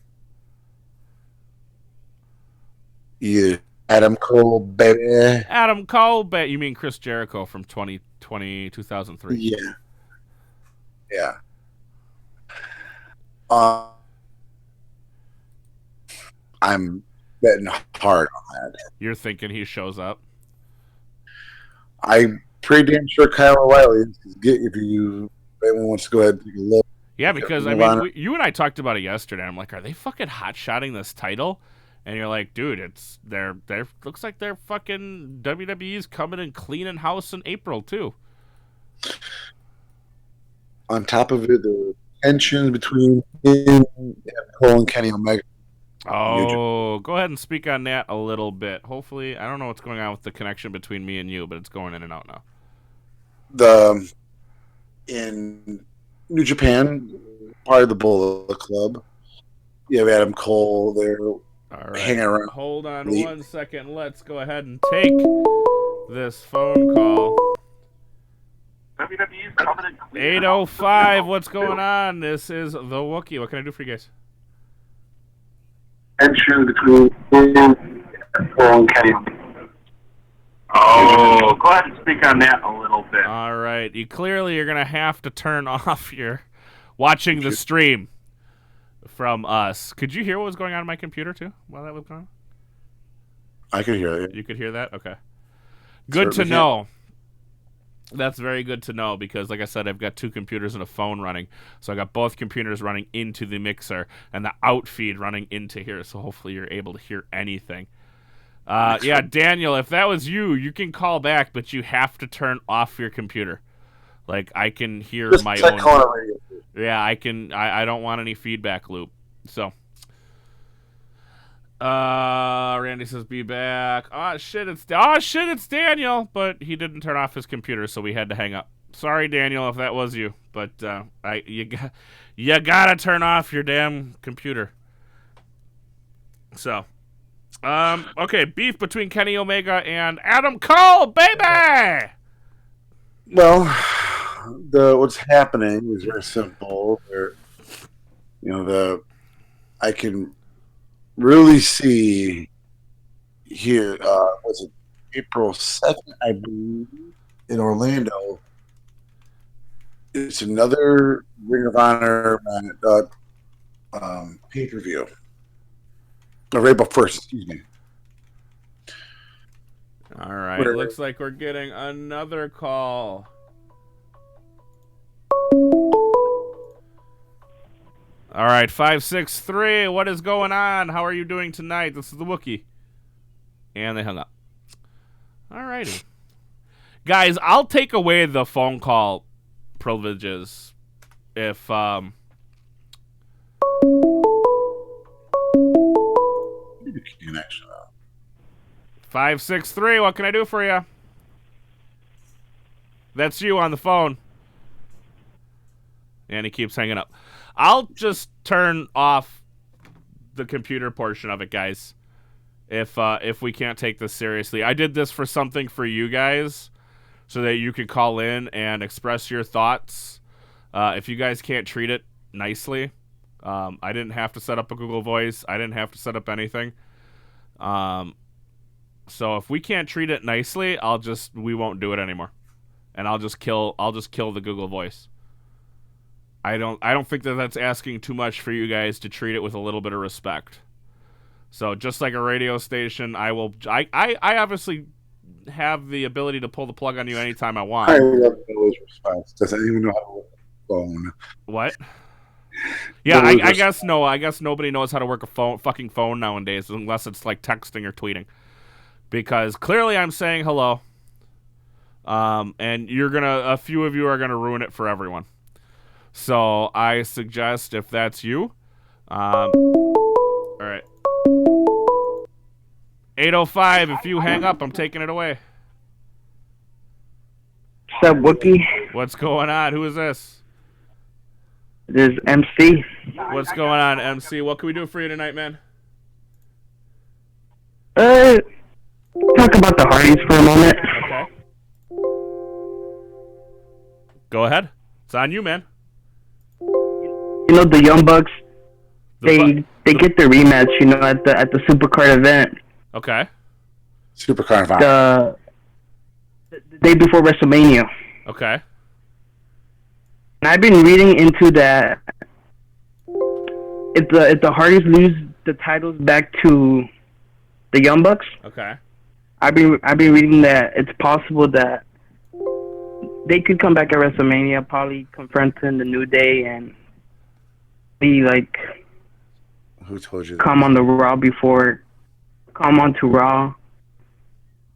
either Adam Cole, baby. Adam Cole, you mean Chris Jericho from 2003? Yeah. Yeah. I'm betting hard on that. You're thinking he shows up? I'm pretty damn sure Kyle O'Reilly is. If anyone wants to go ahead and take a look. Yeah, because I mean, you and I talked about it yesterday. I'm like, are they fucking hot-shotting this title? And you're like, dude, they're looks like they're fucking WWE's coming and cleaning house in April too. On top of it, the tension between him and Cole and Kenny Omega. Oh, go ahead and speak on that a little bit. Hopefully, I don't know what's going on with the connection between me and you, but it's going in and out now. In New Japan, part of the Bullet Club, you have Adam Cole there. All right. Hanging around. Hold on 1 second. Let's go ahead and take this phone call. 805, what's going on? This is the Wookiee. What can I do for you guys? Tension between him and Cole and Kenny. Oh, go ahead and speak on that a little bit. All right. You're going to have to turn off your watching the stream from us. Could you hear what was going on in my computer, too, while that was going on? I could hear it. You could hear that? Okay. Good to know. That's very good to know because, like I said, I've got two computers and a phone running. So I got both computers running into the mixer and the out feed running into here. So hopefully you're able to hear anything. Yeah, Daniel, if that was you, you can call back, but you have to turn off your computer. Like, I can hear my own. Yeah, I can. I don't want any feedback loop. So. Randy says be back. Oh shit, it's Daniel, but he didn't turn off his computer, so we had to hang up. Sorry, Daniel, if that was you, but you gotta turn off your damn computer. So, okay, beef between Kenny Omega and Adam Cole, baby. Well, what's happening is very simple. I can really see here, was it April 2nd, I believe, in Orlando. It's another Ring of Honor pay-per-view. Or April 1st, excuse me. All right, looks like we're getting another call. All right, 563, what is going on? How are you doing tonight? This is the Wookiee. And they hung up. All righty. Guys, I'll take away the phone call privileges if, 563, what can I do for you? That's you on the phone. And he keeps hanging up. I'll just turn off the computer portion of it, guys. If we can't take this seriously. I did this for something for you guys so that you can call in and express your thoughts. If you guys can't treat it nicely, I didn't have to set up a Google Voice. I didn't have to set up anything. So if we can't treat it nicely, we won't do it anymore. And I'll just kill the Google Voice. I don't think that's asking too much for you guys to treat it with a little bit of respect. So just like a radio station, I obviously have the ability to pull the plug on you anytime I want. I love those response. Does anyone know how to work a phone? What? Yeah, I guess no. I guess nobody knows how to work a fucking phone nowadays, unless it's like texting or tweeting. Because clearly I'm saying hello, and a few of you are gonna ruin it for everyone. So I suggest if that's you, all right. 805, if you hang up, I'm taking it away. What's up, Wookie? What's going on? Who is this? This is MC. What's going on, MC? What can we do for you tonight, man? Talk about the Hardys for a moment. Okay. Go ahead. It's on you, man. You know the Young Bucks. They get their rematch. You know, at the Supercard event. Okay. Supercard of Honor. The day before WrestleMania. Okay. And I've been reading into that. If the Hardys lose the titles back to the Young Bucks, Okay. I've been reading that it's possible that they could come back at WrestleMania, probably confronting the New Day and be like, Who told you? come on to Raw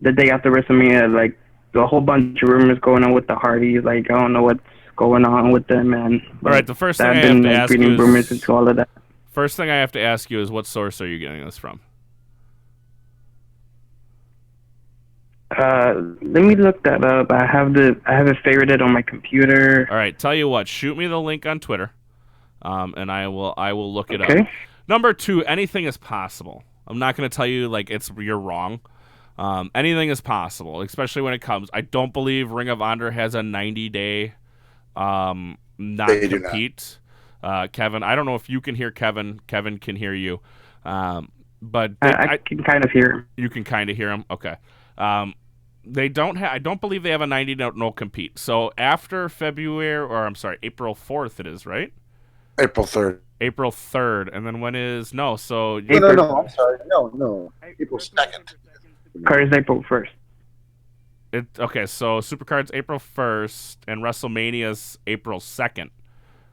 the day after WrestleMania. Like, a whole bunch of rumors going on with the Hardys. Like, I don't know what's going on with them, man. All right. The first thing I've I have been to ask reading you rumors is. into all of that. First thing I have to ask you is, what source are you getting this from? Let me look that up. I have it favorited on my computer. All right. Tell you what. Shoot me the link on Twitter, and I will look it up. Okay. Number 2, anything is possible. I'm not going to tell you like you're wrong. Anything is possible, especially when it comes. I don't believe Ring of Honor has a 90-day non-compete. Kevin, I don't know if you can hear Kevin. Kevin can hear you, but I can kind of hear him. You can kind of hear him. Okay. They don't have. I don't believe they have a 90 no compete. So after April 4th, it is, right? April 3rd. April 3rd, and then when is no? So No. I'm sorry. No. April 2nd. Card is April 1st. Okay, so Supercard's April 1st, and WrestleMania's April 2nd.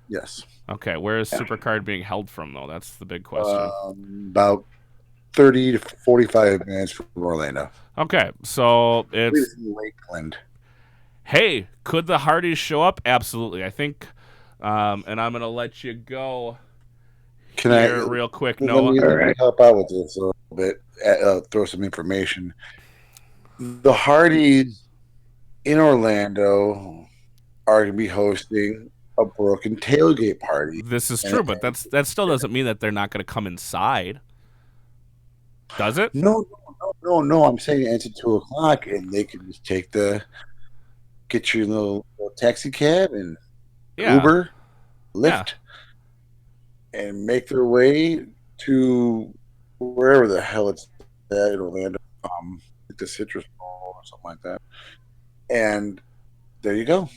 Yes. Okay, where is Supercard being held from, though? That's the big question. About 30 to 45 minutes from Orlando. Okay, so it's in Lakeland. Hey, could the Hardys show up? Absolutely. I think, and I'm going to let you go real quick, Noah. Let me help out with this a little bit, throw some information. The Hardys in Orlando are going to be hosting a broken tailgate party. This is true, but that still doesn't mean that they're not going to come inside. Does it? No. I'm saying it ends at 2:00, and they can just get your little taxi cab and Uber, Lyft, and make their way to wherever the hell it's at in Orlando, like the Citrus Bowl or something like that. And there you go.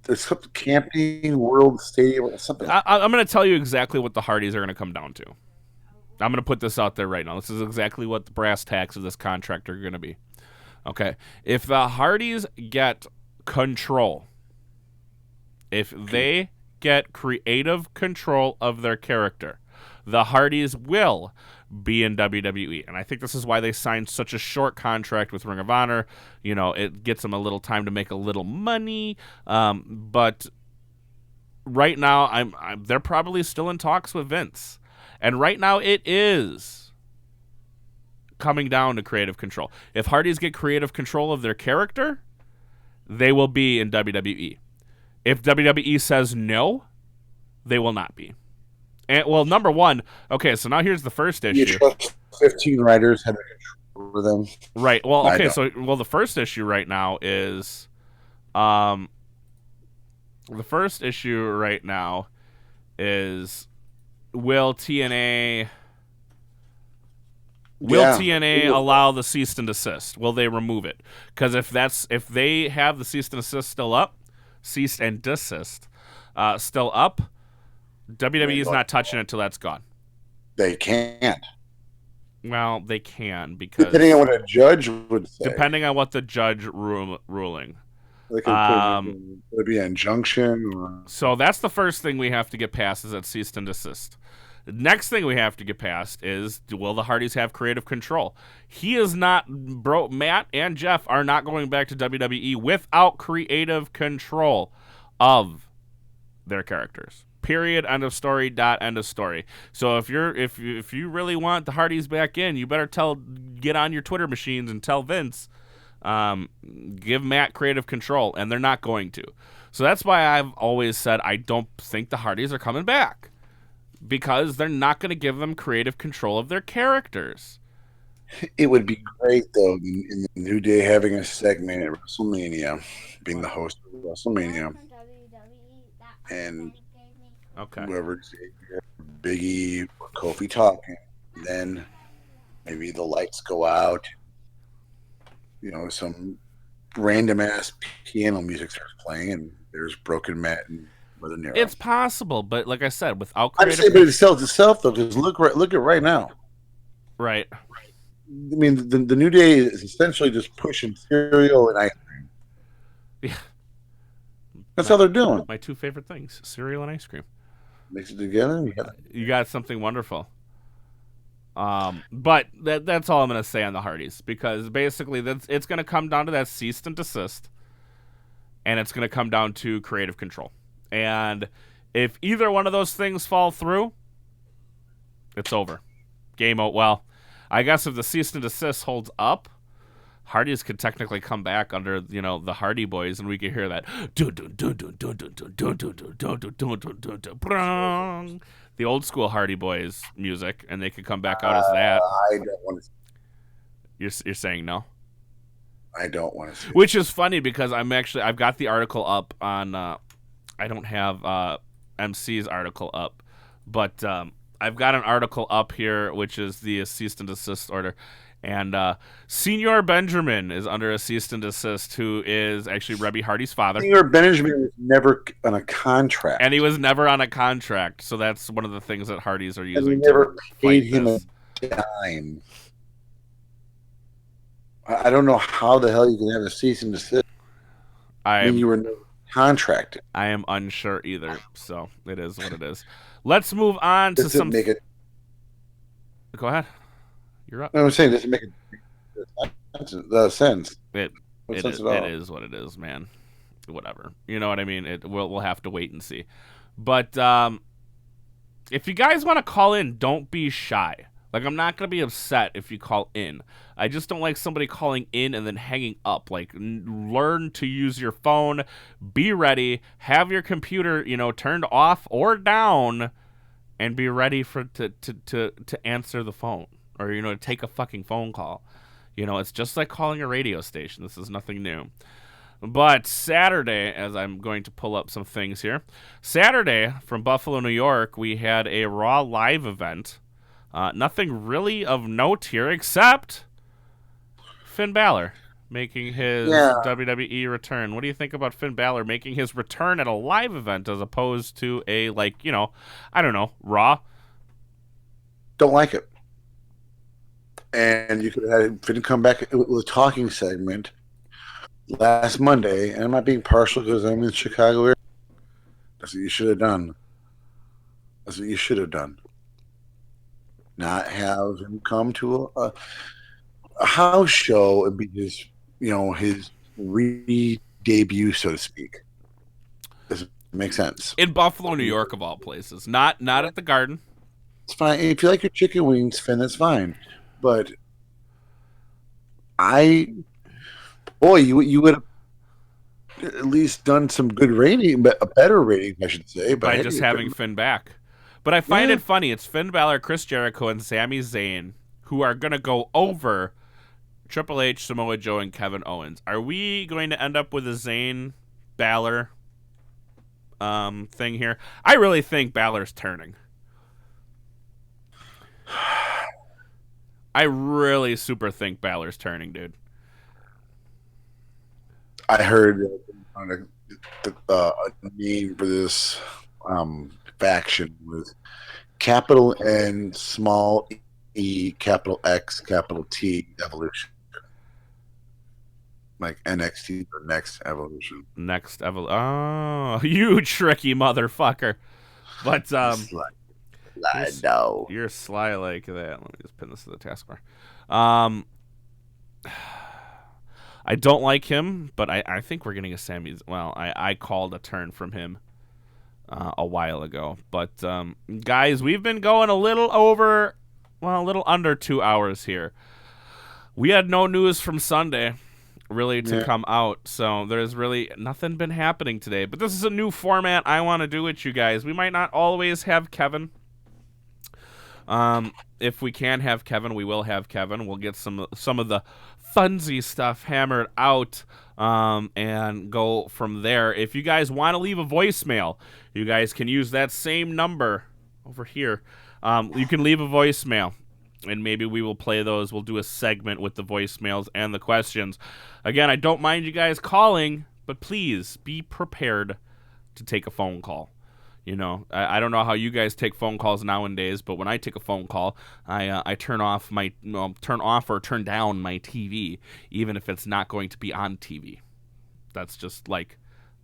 There's something Camping World Stadium or something. I'm going to tell you exactly what the Hardys are going to come down to. I'm going to put this out there right now. This is exactly what the brass tacks of this contract are going to be. Okay. If the Hardys get control, if they get creative control of their character, the Hardys will be in WWE. And I think this is why they signed such a short contract with Ring of Honor. You know, it gets them a little time to make a little money. But right now, they're probably still in talks with Vince. And right now, it is coming down to creative control. If Hardys get creative control of their character, they will be in WWE. If WWE says no, they will not be. And, well, number one, okay, so now here's the first issue. You trust 15 writers have control over them. Right. Well, okay, the first issue right now is will TNA allow the cease and desist? Will they remove it? Because if they have the cease and desist still up, WWE is not touching it until that's gone. They can't. Well, they can, because depending on what a judge would say. Depending on what the judge ruling. They could would be an injunction. Or... So that's the first thing we have to get past, is that cease and desist. The next thing we have to get past is, will the Hardys have creative control? Matt and Jeff are not going back to WWE without creative control of their characters. Period. End of story. End of story. So if you really want the Hardys back in, you better get on your Twitter machines and tell Vince, give Matt creative control, and they're not going to. So that's why I've always said I don't think the Hardys are coming back, because they're not going to give them creative control of their characters. It would be great, though, in the New Day having a segment at WrestleMania, being the host of WrestleMania, and whoever, Big E or Kofi talking, then maybe the lights go out. Some random ass piano music starts playing, and there's Broken Matt and Mother Nero. It's possible, but like I said, without I'm creative, saying, but it sells itself though. Because look at right now. right? I mean, the New Day is essentially just pushing cereal and ice cream. Yeah, That's how they're doing. My two favorite things: cereal and ice cream. Mix it together. You got something wonderful. But that's all I'm gonna say on the Hardys, because basically it's gonna come down to that cease and desist, and it's gonna come down to creative control. And if either one of those things fall through, it's over. Game out. Well, I guess if the cease and desist holds up, Hardys could technically come back under, the Hardy Boys, and we could hear that the old school Hardy Boys music, and they could come back out as that. I don't want to. You're saying no? I don't want to see. Which is funny because I've got the article up on. I don't have MC's article up, but I've got an article up here, which is the cease and desist order. And Senior Benjamin is under a cease and desist, who is actually Rebby Hardy's father. Senior Benjamin was never on a contract. And he was never on a contract, so that's one of the things that Hardys are using. And they never paid him this. a dime. I don't know how the hell you can have a cease and desist when you were never contracted. I am unsure either, so it is what it is. Let's move on to some... Go ahead. You're up. No, I'm saying, does it make sense? It is what it is, man. Whatever. You know what I mean? We'll have to wait and see. But if you guys want to call in, don't be shy. Like, I'm not going to be upset if you call in. I just don't like somebody calling in and then hanging up. Like, learn to use your phone. Be ready. Have your computer, turned off or down, and be ready to answer the phone. Or, to take a fucking phone call. It's just like calling a radio station. This is nothing new. But Saturday, as I'm going to pull up some things here. Saturday, from Buffalo, New York, we had a Raw live event. Nothing really of note here, except Finn Balor making his WWE return. What do you think about Finn Balor making his return at a live event as opposed to a, I don't know, Raw? Don't like it. And you could have had Finn come back with a talking segment last Monday, and I'm not being partial because I'm in Chicago area. That's what you should have done. Not have him come to a house show and be his re-debut, so to speak. Does it make sense? In Buffalo, New York, of all places. Not at the Garden. It's fine. If you like your chicken wings, Finn, that's fine. But you would have at least done some good rating, a better rating, I should say. By just having Finn back. But I find it funny. It's Finn Balor, Chris Jericho, and Sami Zayn who are going to go over Triple H, Samoa Joe, and Kevin Owens. Are we going to end up with a Zayn Balor thing here? I really think Balor's turning. I really super think Balor's turning, dude. I heard a name for this faction was capital N, small E, capital X, capital T, Evolution. Like NXT or Next Evolution. Oh, you tricky motherfucker. But, you're sly like that. Let me just pin this to the taskbar. I don't like him, but I think we're getting a Sammy's. Well, I called a turn from him a while ago. But, guys, we've been going a little under 2 hours here. We had no news from Sunday really to come out, so there's really nothing been happening today. But this is a new format I want to do with you guys. We might not always have Kevin. If we can have Kevin, we will have Kevin. We'll get some of the funsy stuff hammered out and go from there. If you guys want to leave a voicemail, you guys can use that same number over here. You can leave a voicemail. And maybe we will play those. We'll do a segment with the voicemails and the questions. Again, I don't mind you guys calling, but please be prepared to take a phone call. You know, I don't know how you guys take phone calls nowadays, but when I take a phone call, I turn off or turn down my TV, even if it's not going to be on TV. That's just like,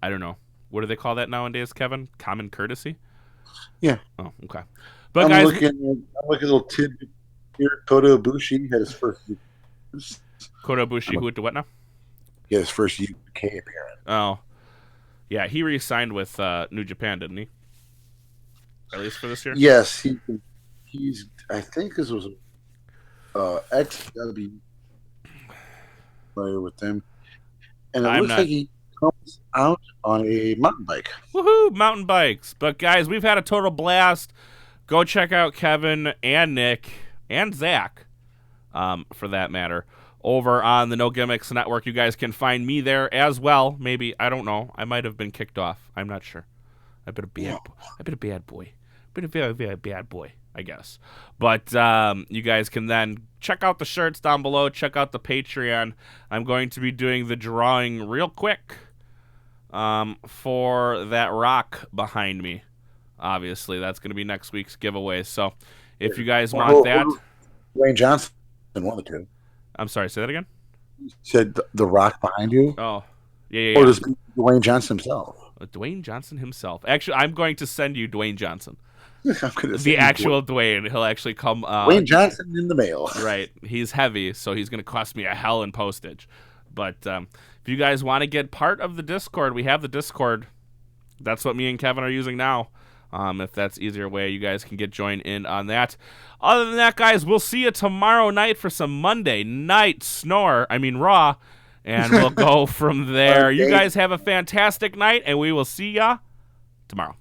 I don't know. What do they call that nowadays, Kevin? Common courtesy? Yeah. Oh, okay. But I'm guys, looking at a little tidbit here. Kota Ibushi had his first. Kota Ibushi, who to what now? He had his first UK appearance. Oh, yeah, he re-signed with New Japan, didn't he? At least for this year. Yes, he's. I think this was XW player with them, and it looks like he comes out on a mountain bike. Woohoo, mountain bikes! But guys, we've had a total blast. Go check out Kevin and Nick and Zach, for that matter, over on the No Gimmicks Network. You guys can find me there as well. Maybe, I don't know. I might have been kicked off. I'm not sure. I've been a bad boy. Been a very, very bad boy, I guess. But you guys can then check out the shirts down below. Check out the Patreon. I'm going to be doing the drawing real quick for that rock behind me. Obviously, that's going to be next week's giveaway. So if you guys want that. Dwayne Johnson won the two. I'm sorry, say that again? You said the rock behind you? Oh, yeah. Or does Dwayne Johnson himself? Dwayne Johnson himself. Actually, I'm going to send you Dwayne Johnson. The actual Dwayne. He'll actually come. Dwayne Johnson in the mail. Right. He's heavy, so he's going to cost me a hell in postage. But if you guys want to get part of the Discord, we have the Discord. That's what me and Kevin are using now. If that's easier way, you guys can get joined in on that. Other than that, guys, we'll see you tomorrow night for some Monday Night Raw. And we'll go from there. You guys have a fantastic night, and we will see ya tomorrow.